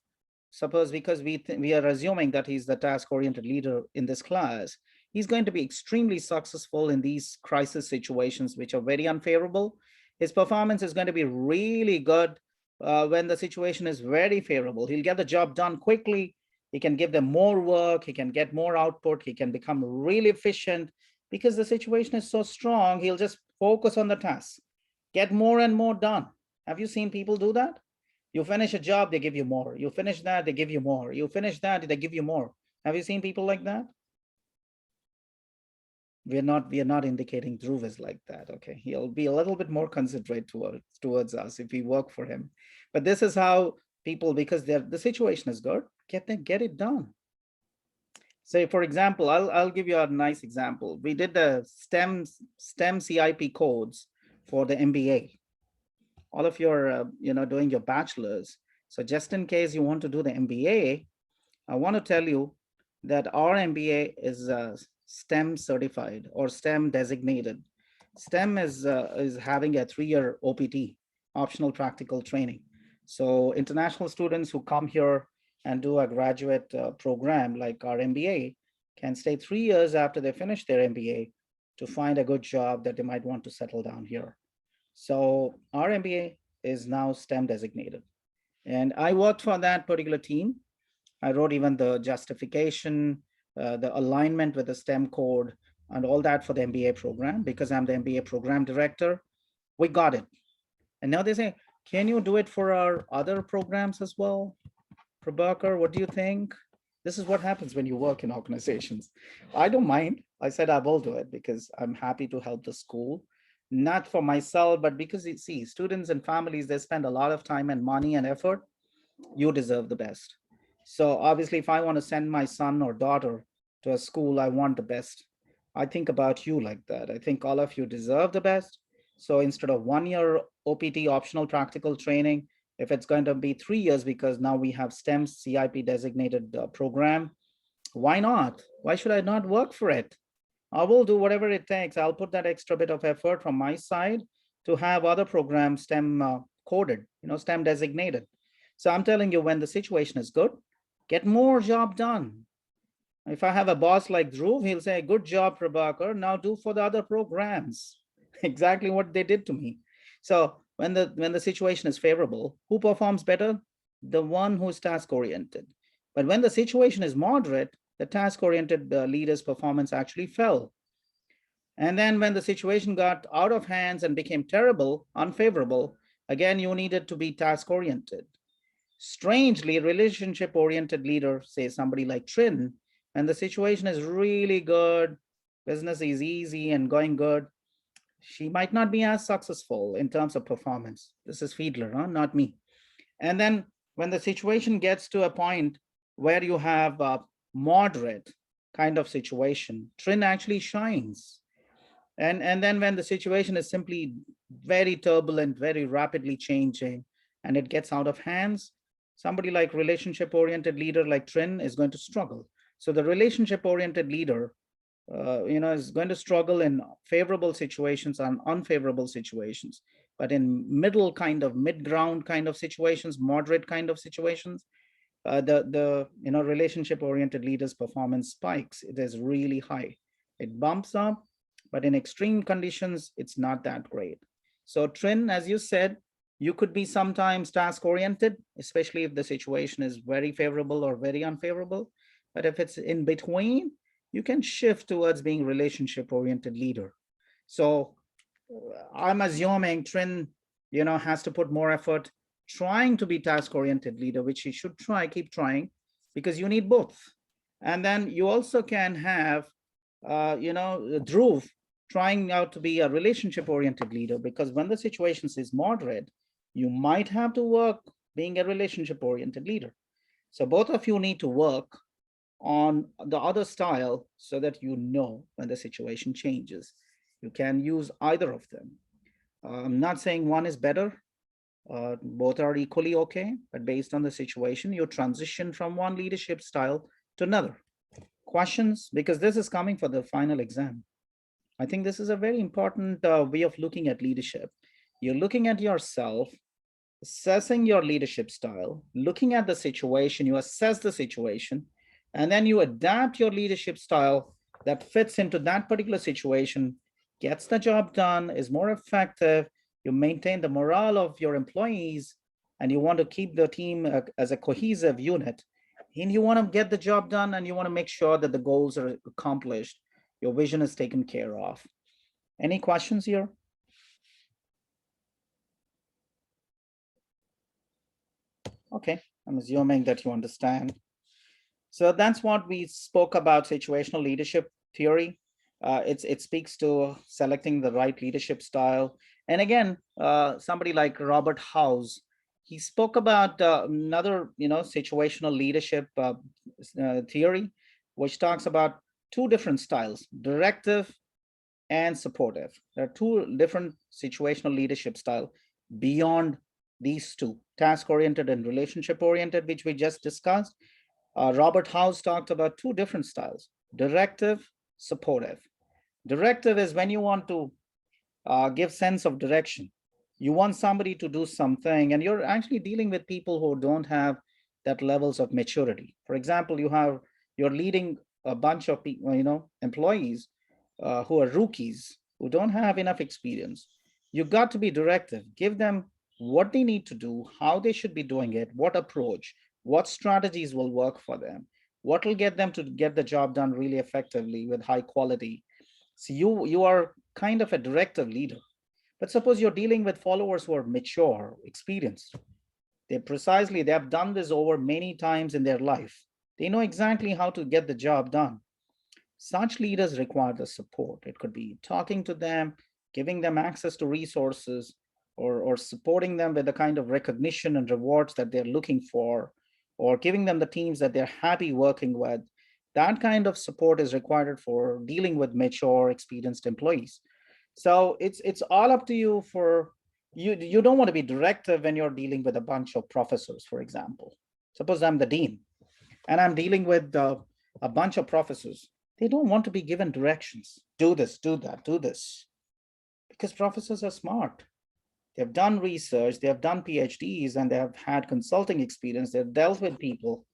suppose because we are assuming that he's the task-oriented leader in this class, he's going to be extremely successful in these crisis situations, which are very unfavorable. His performance is going to be really good when the situation is very favorable. He'll get the job done quickly. He can give them more work. He can get more output. He can become really efficient because the situation is so strong. He'll just focus on the task, get more and more done. Have you seen people do that? You finish a job, they give you more. You finish that, they give you more. You finish that, they give you more. Have you seen people like that? We are not indicating Dhruv is like that. Okay, he'll be a little bit more considerate towards us if we work for him. But this is how people, because the situation is good, get it done. So for example, I'll give you a nice example. We did the STEM CIP codes for the MBA. All of your, doing your bachelor's. So just in case you want to do the MBA, I want to tell you that our MBA is STEM certified or STEM designated. STEM is having a 3-year OPT, optional practical training. So international students who come here and do a graduate program like our MBA can stay 3 years after they finish their MBA to find a good job that they might want to settle down here. So our MBA is now STEM designated. And I worked for that particular team. I wrote even the justification, the alignment with the STEM code and all that for the MBA program because I'm the MBA program director. We got it. And now they say, can you do it for our other programs as well? Prabhakar, what do you think? This is what happens when you work in organizations. I don't mind. I said I will do it because I'm happy to help the school. Not for myself, but because you see, students and families, they spend a lot of time and money and effort. You deserve the best. So obviously, if I want to send my son or daughter to a school, I want the best. I think about you like that. I think all of you deserve the best. So instead of 1 year OPT optional practical training, if it's going to be 3 years, because now we have STEM CIP designated program, why not? Why should I not work for it? I will do whatever it takes. I'll put that extra bit of effort from my side to have other programs STEM coded, STEM designated. So I'm telling you, when the situation is good, get more job done. If I have a boss like Dhruv, he'll say, good job, Prabhakar, now do for the other programs. Exactly what they did to me. So when the situation is favorable, who performs better? The one who's task-oriented. But when the situation is moderate, the task-oriented leader's performance actually fell. And then when the situation got out of hands and became terrible, unfavorable, again, you needed to be task-oriented. Strangely, relationship-oriented leader, say somebody like Trin, and the situation is really good, business is easy and going good, she might not be as successful in terms of performance. This is Fiedler, not me. And then when the situation gets to a point where you have a moderate kind of situation, Trin actually shines. And then when the situation is simply very turbulent, very rapidly changing, and it gets out of hands, somebody like relationship-oriented leader like Trin is going to struggle. So the relationship-oriented leader, is going to struggle in favorable situations and unfavorable situations. But in mid-ground kind of situations, moderate kind of situations, the relationship oriented leaders performance spikes. It is really high. It bumps up, but in extreme conditions it's not that great. So Trin, as you said, you could be sometimes task oriented, especially if the situation is very favorable or very unfavorable. But if it's in between, you can shift towards being relationship oriented leader. So I'm assuming Trin has to put more effort trying to be task-oriented leader, which he should keep trying, because you need both. And then you also can have, Dhruv trying out to be a relationship-oriented leader, because when the situation is moderate, you might have to work being a relationship-oriented leader. So both of you need to work on the other style so that when the situation changes. You can use either of them. I'm not saying one is better. Both are equally okay, but based on the situation, you transition from one leadership style to another. Questions? Because this is coming for the final exam. I think this is a very important way of looking at leadership. You're looking at yourself, assessing your leadership style, looking at the situation, you assess the situation, and then you adapt your leadership style that fits into that particular situation, gets the job done, is more effective, you maintain the morale of your employees, and you want to keep the team as a cohesive unit, and you want to get the job done, and you want to make sure that the goals are accomplished, your vision is taken care of. Any questions here? Okay, I'm assuming that you understand. So that's what we spoke about situational leadership theory. It speaks to selecting the right leadership style. And again, somebody like Robert House, he spoke about another, situational leadership theory, which talks about two different styles, directive and supportive. There are two different situational leadership style beyond these two, task-oriented and relationship-oriented, which we just discussed. Robert House talked about two different styles, directive, supportive. Directive is when you want to give sense of direction. You want somebody to do something, and you're actually dealing with people who don't have that levels of maturity. For example, you're leading a bunch of people, employees who are rookies, who don't have enough experience. You got to be directive, give them what they need to do, how they should be doing it, what approach, what strategies will work for them, what will get them to get the job done really effectively with high quality. So you are kind of a directive leader. But suppose you're dealing with followers who are mature, experienced. They have done this over many times in their life. They know exactly how to get the job done. Such leaders require the support. It could be talking to them, giving them access to resources, or supporting them with the kind of recognition and rewards that they're looking for, or giving them the teams that they're happy working with. That kind of support is required for dealing with mature, experienced employees. So it's all up to you. You don't want to be directive when you're dealing with a bunch of professors, for example. Suppose I'm the dean and I'm dealing with a bunch of professors. They don't want to be given directions. Do this, do that, do this. Because professors are smart. They've done research, they have done PhDs, and they have had consulting experience. They've dealt with people.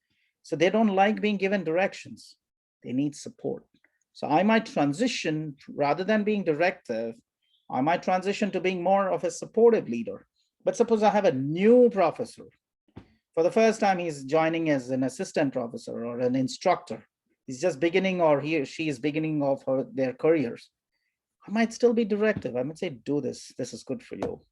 So they don't like being given directions. They need support. So I might transition, rather than being directive, I might transition to being more of a supportive leader. But suppose I have a new professor. For the first time, he's joining as an assistant professor or an instructor. He's just beginning, or he or she is beginning of their careers. I might still be directive. I might say, do this. This is good for you.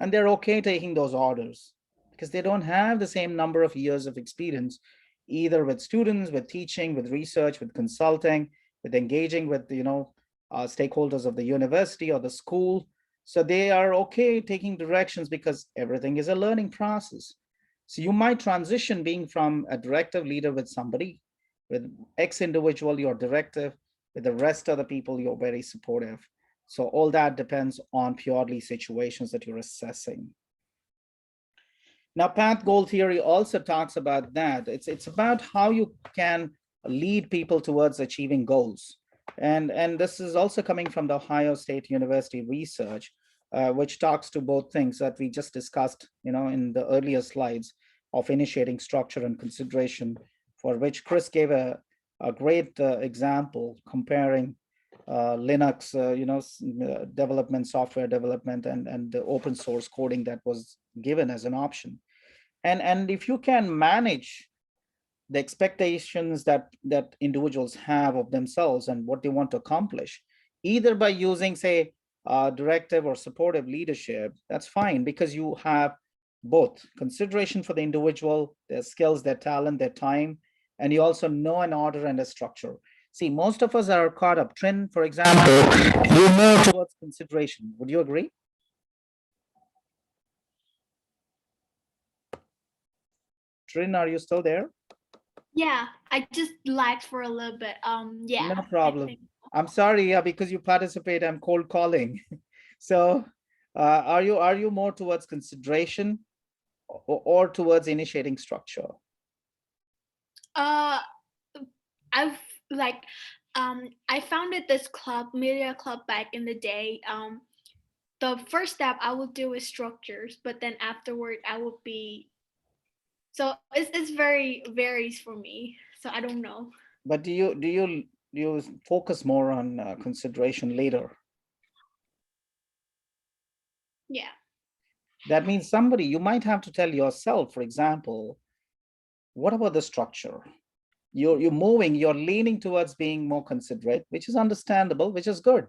And they're okay taking those orders because they don't have the same number of years of experience, either with students, with teaching, with research, with consulting, with engaging with, stakeholders of the university or the school. So they are okay taking directions because everything is a learning process. So you might transition being from a directive leader with somebody, with X individual, you're directive, with the rest of the people, you're very supportive. So all that depends on purely situations that you're assessing. Now, path goal theory also talks about that. It's about how you can lead people towards achieving goals. And this is also coming from the Ohio State University research, which talks to both things that we just discussed, in the earlier slides of initiating structure and consideration, for which Chris gave a great example comparing Linux, development, software development, and the open source coding that was given as an option. And if you can manage the expectations that individuals have of themselves and what they want to accomplish, either by using, say, directive or supportive leadership, that's fine, because you have both consideration for the individual, their skills, their talent, their time, and you also know an order and a structure. See, most of us are caught up. Trin, for example, you more towards consideration. Would you agree? Trin, are you still there? Yeah, I just lagged for a little bit. Yeah. No problem. I'm sorry, because you participate, I'm cold calling. So are you more towards consideration or towards initiating structure? I've like I founded this club, media club, back in the day. The first step I will do is structures, but then afterward I will be, so it's very varies for me, so I don't know. But do you focus more on consideration later? Yeah. That means somebody, you might have to tell yourself, for example, what about the structure? You're moving, you're leaning towards being more considerate, which is understandable, which is good.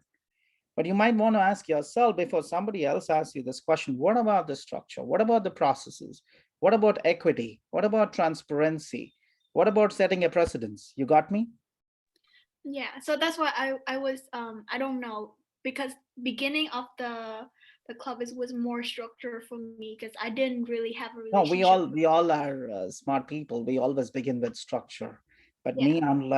But you might want to ask yourself before somebody else asks you this question, what about the structure? What about the processes? What about equity? What about transparency? What about setting a precedence? You got me? Yeah, so that's why I was I don't know, because beginning of the club was more structure for me, because I didn't really have a No, relationship. we all are smart people. We always begin with structure. But Yeah. me, I'm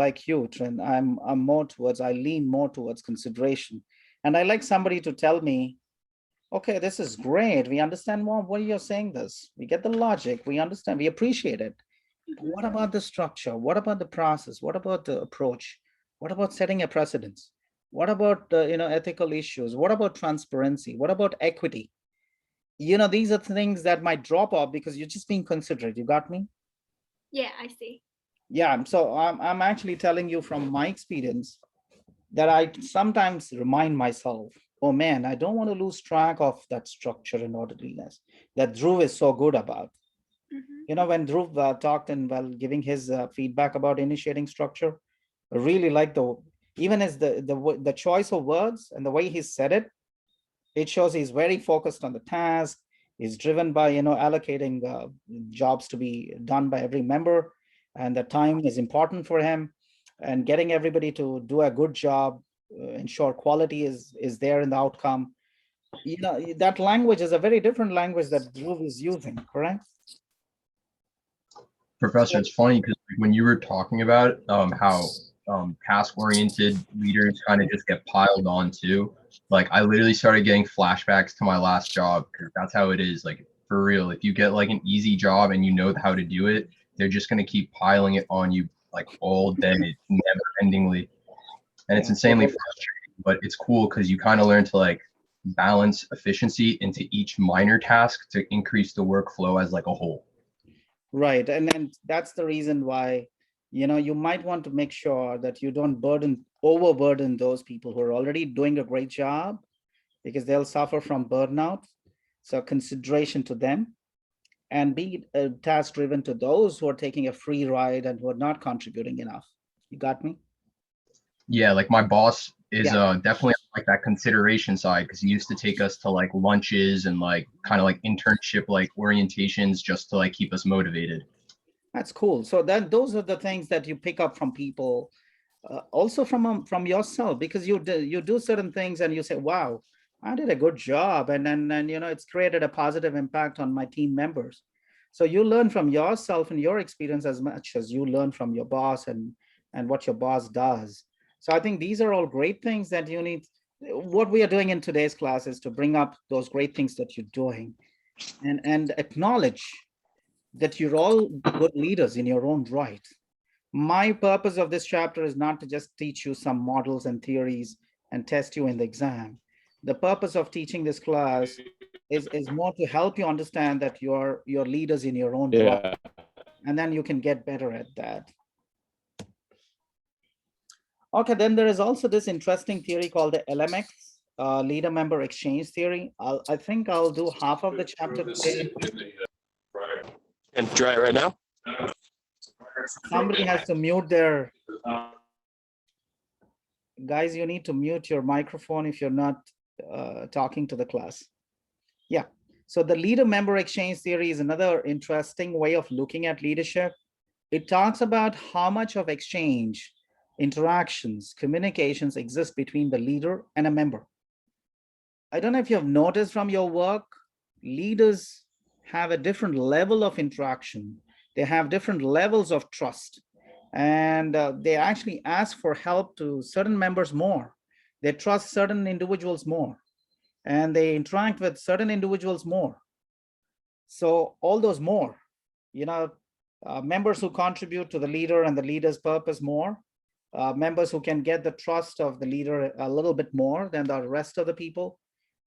like you, Trin. I'm more towards, I lean more towards consideration. And I like somebody to tell me, okay, this is great. We understand more why you're saying this. We get the logic, we understand, we appreciate it. But what about the structure? What about the process? What about the approach? What about setting a precedence? What about ethical issues? What about transparency? What about equity? These are things that might drop off because you're just being considerate. You got me? Yeah, I see. Yeah, so I'm actually telling you from my experience that I sometimes remind myself, oh man, I don't want to lose track of that structure and orderliness that Dhruv is so good about. When Dhruv talked and while giving his feedback about initiating structure, I really like even as the choice of words and the way he said it, it shows he's very focused on the task. He's driven by allocating jobs to be done by every member, and the time is important for him, and getting everybody to do a good job, ensure quality is there in the outcome. That language is a very different language that Dhruv is using, correct? Professor, it's funny because when you were talking about how task-oriented leaders kind of just get piled on too, like I literally started getting flashbacks to my last job, because that's how it is. Like for real, if you get like an easy job and you know how to do it, they're just gonna keep piling it on you like all day, never endingly, and it's insanely frustrating. But it's cool because you kind of learn to like balance efficiency into each minor task to increase the workflow as like a whole. Right, and that's the reason why you might want to make sure that you don't overburden those people who are already doing a great job, because they'll suffer from burnout. So consideration to them, and be task driven to those who are taking a free ride and who are not contributing enough. You got me? Yeah, like my boss is definitely like that consideration side, because he used to take us to like lunches and like kind of like internship like orientations just to like keep us motivated. That's cool. So those are the things that you pick up from people, also from yourself, because you do certain things and you say, wow, I did a good job, and then it's created a positive impact on my team members. So you learn from yourself and your experience as much as you learn from your boss and what your boss does. So I think these are all great things that you need. What we are doing in today's class is to bring up those great things that you're doing and acknowledge that you're all good leaders in your own right. My purpose of this chapter is not to just teach you some models and theories and test you in the exam. The purpose of teaching this class is more to help you understand that you're leaders in your own right, and then you can get better at that. Okay, then there is also this interesting theory called the LMX, leader member exchange theory. I think I'll do half of the chapter today. And try it right now. Somebody has to mute their guys. You need to mute your microphone if you're not talking to the class. Yeah. So the leader member exchange theory is another interesting way of looking at leadership. It talks about how much of exchange, interactions, communications exist between the leader and a member. I don't know if you have noticed from your work, leaders have a different level of interaction. They have different levels of trust, and they actually ask for help to certain members more. They trust certain individuals more, and they interact with certain individuals more. So all those more, members who contribute to the leader and the leader's purpose more, members who can get the trust of the leader a little bit more than the rest of the people,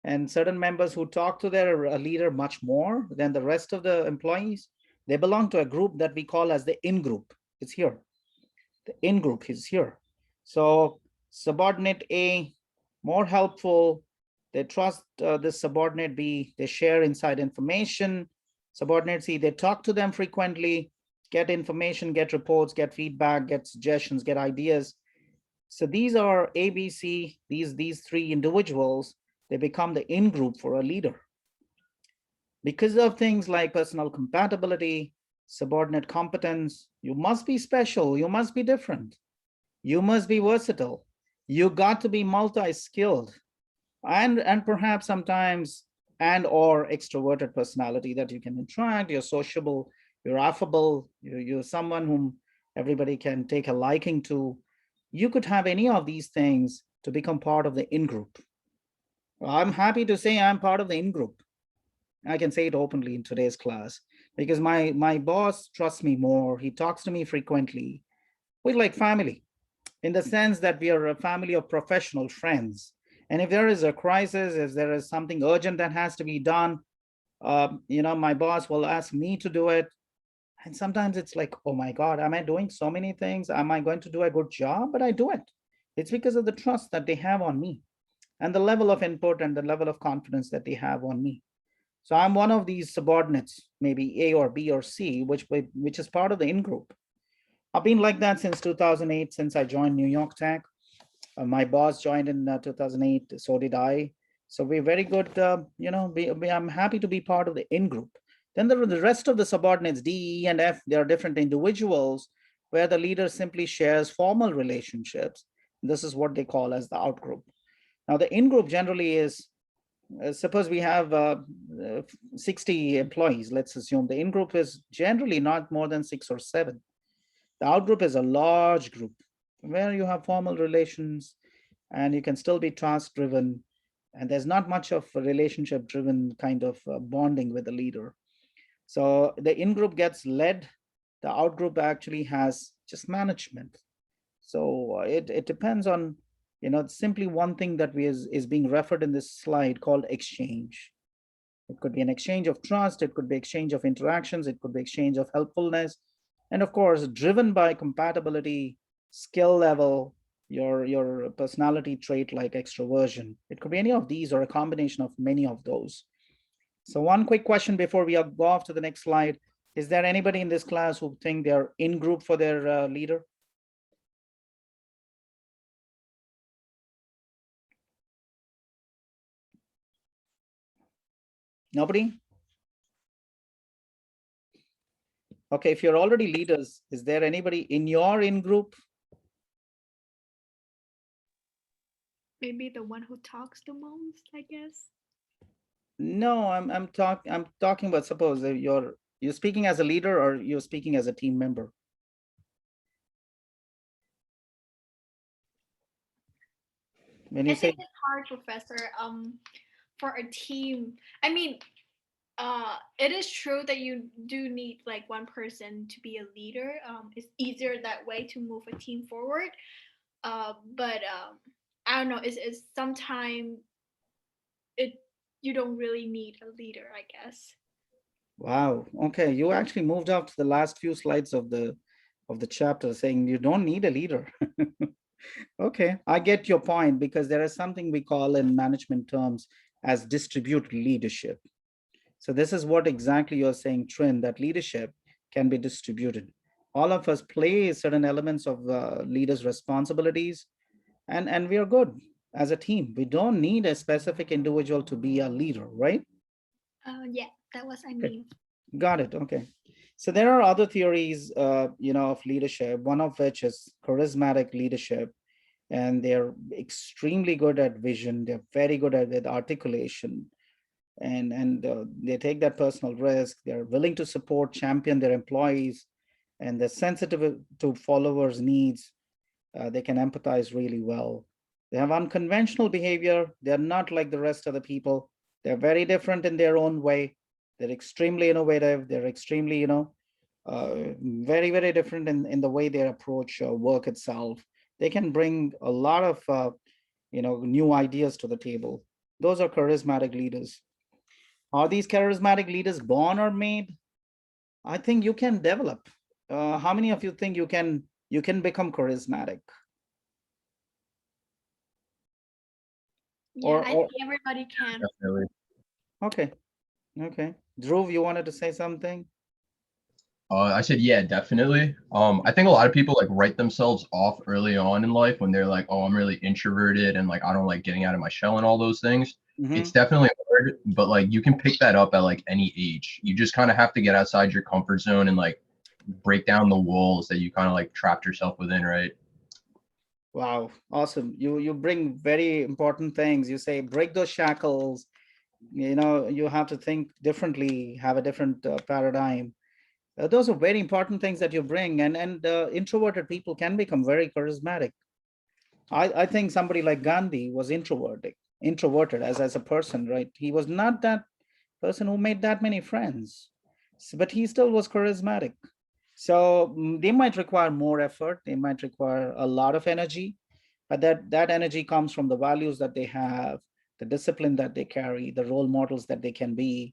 and certain members who talk to their leader much more than the rest of the employees. They belong to a group that we call as the in-group. It's here. The in-group is here. So subordinate A, more helpful. They trust this subordinate B. They share inside information. Subordinate C, they talk to them frequently, get information, get reports, get feedback, get suggestions, get ideas. So these are ABC, these three individuals, they become the in-group for a leader. Because of things like personal compatibility, subordinate competence, you must be special, you must be different, you must be versatile, you got to be multi-skilled, and perhaps sometimes or extroverted personality that you can interact, you're sociable, you're affable, you're someone whom everybody can take a liking to. You could have any of these things to become part of the in-group. I'm happy to say I'm part of the in-group. I can say it openly in today's class because my boss trusts me more. He talks to me frequently. We're like family in the sense that we are a family of professional friends. And if there is a crisis, if there is something urgent that has to be done, my boss will ask me to do it. And sometimes it's like, oh my God, am I doing so many things? Am I going to do a good job? But I do it. It's because of the trust that they have on me and the level of input and the level of confidence that they have on me. So I'm one of these subordinates, maybe A or B or C, which is part of the in-group. I've been like that since 2008, since I joined New York Tech. My boss joined in 2008, so did I. So we're very good, I'm happy to be part of the in-group. Then there are the rest of the subordinates, D, E, and F. They are different individuals where the leader simply shares formal relationships. This is what they call as the out-group. Now the in-group generally is, suppose we have 60 employees, let's assume the in-group is generally not more than 6 or 7. The out-group is a large group where you have formal relations and you can still be task-driven, and there's not much of a relationship-driven kind of bonding with the leader. So the in-group gets led, the out-group actually has just management. So it depends on, simply one thing that is being referred in this slide called exchange. It could be an exchange of trust, it could be exchange of interactions, it could be exchange of helpfulness, and of course, driven by compatibility, skill level, your personality trait like extroversion. It could be any of these or a combination of many of those. So one quick question before we go off to the next slide. Is there anybody in this class who think they're in group for their leader? Nobody? Okay, if you're already leaders, is there anybody in your in-group? Maybe the one who talks the most, I guess. No, I'm talking about, suppose you're You're speaking as a leader or you're speaking as a team member? When you I say think it's hard, Professor. For a team, I mean, it is true that you do need like one person to be a leader. It's easier that way to move a team forward. But I don't know. It's sometimes it you don't really need a leader, I guess. wow, okay, you actually moved up to the last few slides of the chapter saying you don't need a leader. Okay, I get your point, because there is something we call in management terms as distributed leadership. So this is what exactly you're saying, Trin, that leadership can be distributed. All of us play certain elements of leaders' responsibilities, and we are good as a team. We don't need a specific individual to be a leader, right? Yeah, that was I Okay. mean. Got it. Okay. So there are other theories, of leadership, one of which is charismatic leadership, and they're extremely good at vision. They're very good at with articulation, and they take that personal risk. They're willing to support, champion their employees, and they're sensitive to followers' needs. They can empathize really well. They have unconventional behavior. They're not like the rest of the people. They're very different in their own way. They're extremely innovative. They're extremely, very, very different in the way they approach work itself. They can bring a lot of, new ideas to the table. Those are charismatic leaders. Are these charismatic leaders born or made? I think you can develop. How many of you think you can become charismatic? Yeah, I think everybody can. Definitely. Okay. Okay. Dhruv, you wanted to say something? I said, yeah, definitely. I think a lot of people like write themselves off early on in life when they're like, oh, I'm really introverted and like I don't like getting out of my shell and all those things. It's definitely hard, but like you can pick that up at like any age. You just kind of have to get outside your comfort zone and like break down the walls that you kind of like trapped yourself within, right? Wow, awesome. You bring very important things. You say break those shackles. You have to think differently, have a different paradigm. Those are very important things that you bring, and introverted people can become very charismatic. I think somebody like Gandhi was introverted as a person, right? He was not that person who made that many friends, but he still was charismatic. So they might require more effort, they might require a lot of energy, but that energy comes from the values that they have, the discipline that they carry, the role models that they can be,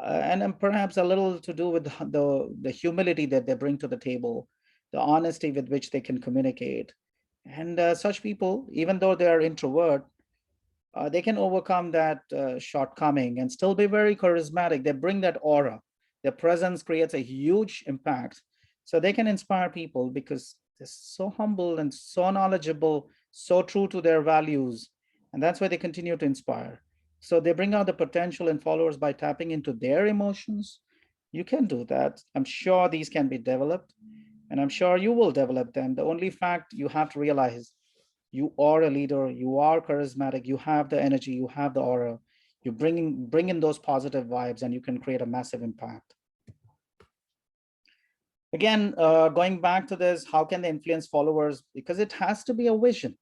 and perhaps a little to do with the humility that they bring to the table, the honesty with which they can communicate. And such people, even though they are introvert, they can overcome that shortcoming and still be very charismatic. They bring that aura. Their presence creates a huge impact. So they can inspire people because they're so humble and so knowledgeable, so true to their values. And that's why they continue to inspire. So they bring out the potential in followers by tapping into their emotions. You can do that. I'm sure these can be developed, and I'm sure you will develop them. The only fact you have to realize, you are a leader, you are charismatic, you have the energy, you have the aura, you bring in those positive vibes, and you can create a massive impact. Again, going back to this, how can they influence followers? Because it has to be a vision.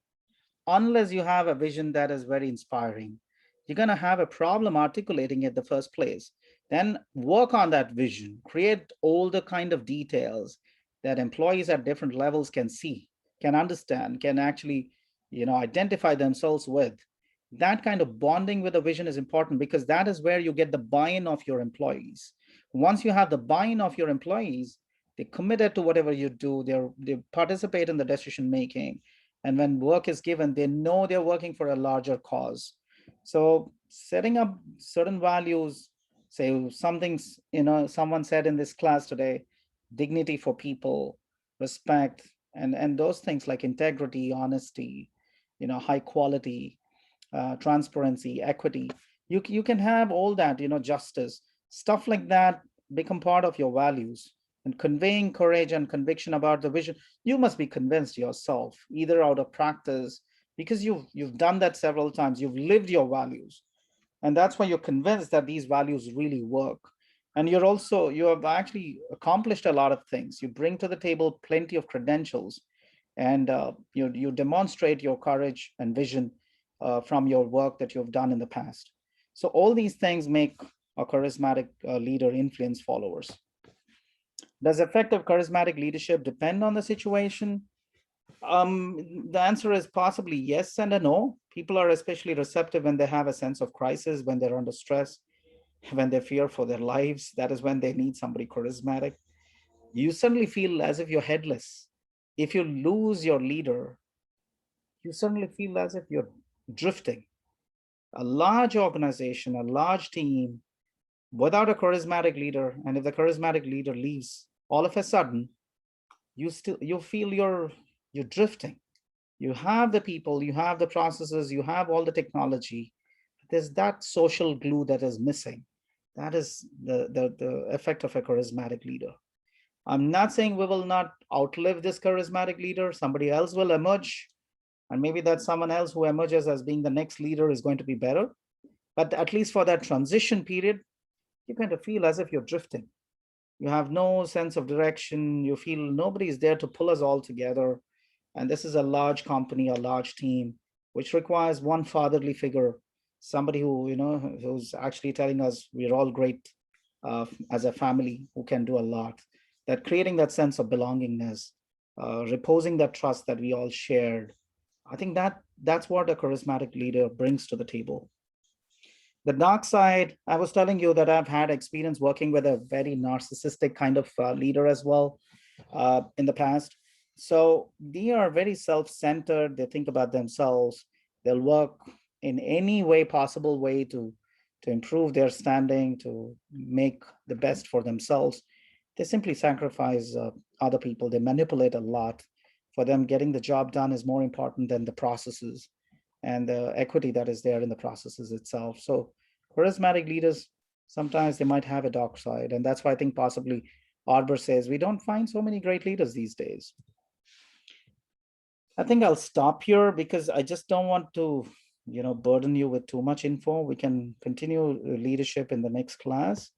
Unless you have a vision that is very inspiring, you're going to have a problem articulating it in the first place. Then work on that vision, create all the kind of details that employees at different levels can see, can understand, can actually, identify themselves with. That kind of bonding with a vision is important, because that is where you get the buy-in of your employees. Once you have the buy-in of your employees, they committed to whatever you do, they participate in the decision making, and when work is given, they know they're working for a larger cause. So setting up certain values, say something's, someone said in this class today, dignity for people, respect, and those things like integrity, honesty, high quality, transparency, equity. You can have all that, justice, stuff like that become part of your values. And conveying courage and conviction about the vision, you must be convinced yourself, either out of practice, because you've done that several times, you've lived your values, and that's why you're convinced that these values really work. And you have actually accomplished a lot of things. You bring to the table plenty of credentials, and you demonstrate your courage and vision from your work that you've done in the past. So all these things make a charismatic leader influence followers. Does effective charismatic leadership depend on the situation? The answer is possibly yes and a no. People are especially receptive when they have a sense of crisis, when they're under stress, when they fear for their lives. That is when they need somebody charismatic. You suddenly feel as if you're headless. If you lose your leader, you suddenly feel as if you're drifting. A large organization, a large team, without a charismatic leader, and if the charismatic leader leaves, all of a sudden, you feel you're drifting. You have the people, you have the processes, you have all the technology. There's that social glue that is missing. That is the effect of a charismatic leader. I'm not saying we will not outlive this charismatic leader. Somebody else will emerge, and maybe that someone else who emerges as being the next leader is going to be better. But at least for that transition period, you kind of feel as if you're drifting. You have no sense of direction. You feel nobody is there to pull us all together. And this is a large company, a large team, which requires one fatherly figure, somebody who, who's actually telling us we're all great as a family, who can do a lot. That creating that sense of belongingness, reposing that trust that we all shared. I think that's what a charismatic leader brings to the table. The dark side, I was telling you that I've had experience working with a very narcissistic kind of leader as well in the past. So they are very self-centered. They think about themselves. They'll work in any way possible way to improve their standing, to make the best for themselves. They simply sacrifice other people. They manipulate a lot. For them, getting the job done is more important than the processes and the equity that is there in the processes itself. So charismatic leaders, sometimes they might have a dark side. And that's why I think possibly Arbor says, we don't find so many great leaders these days. I think I'll stop here because I just don't want to, burden you with too much info. We can continue leadership in the next class.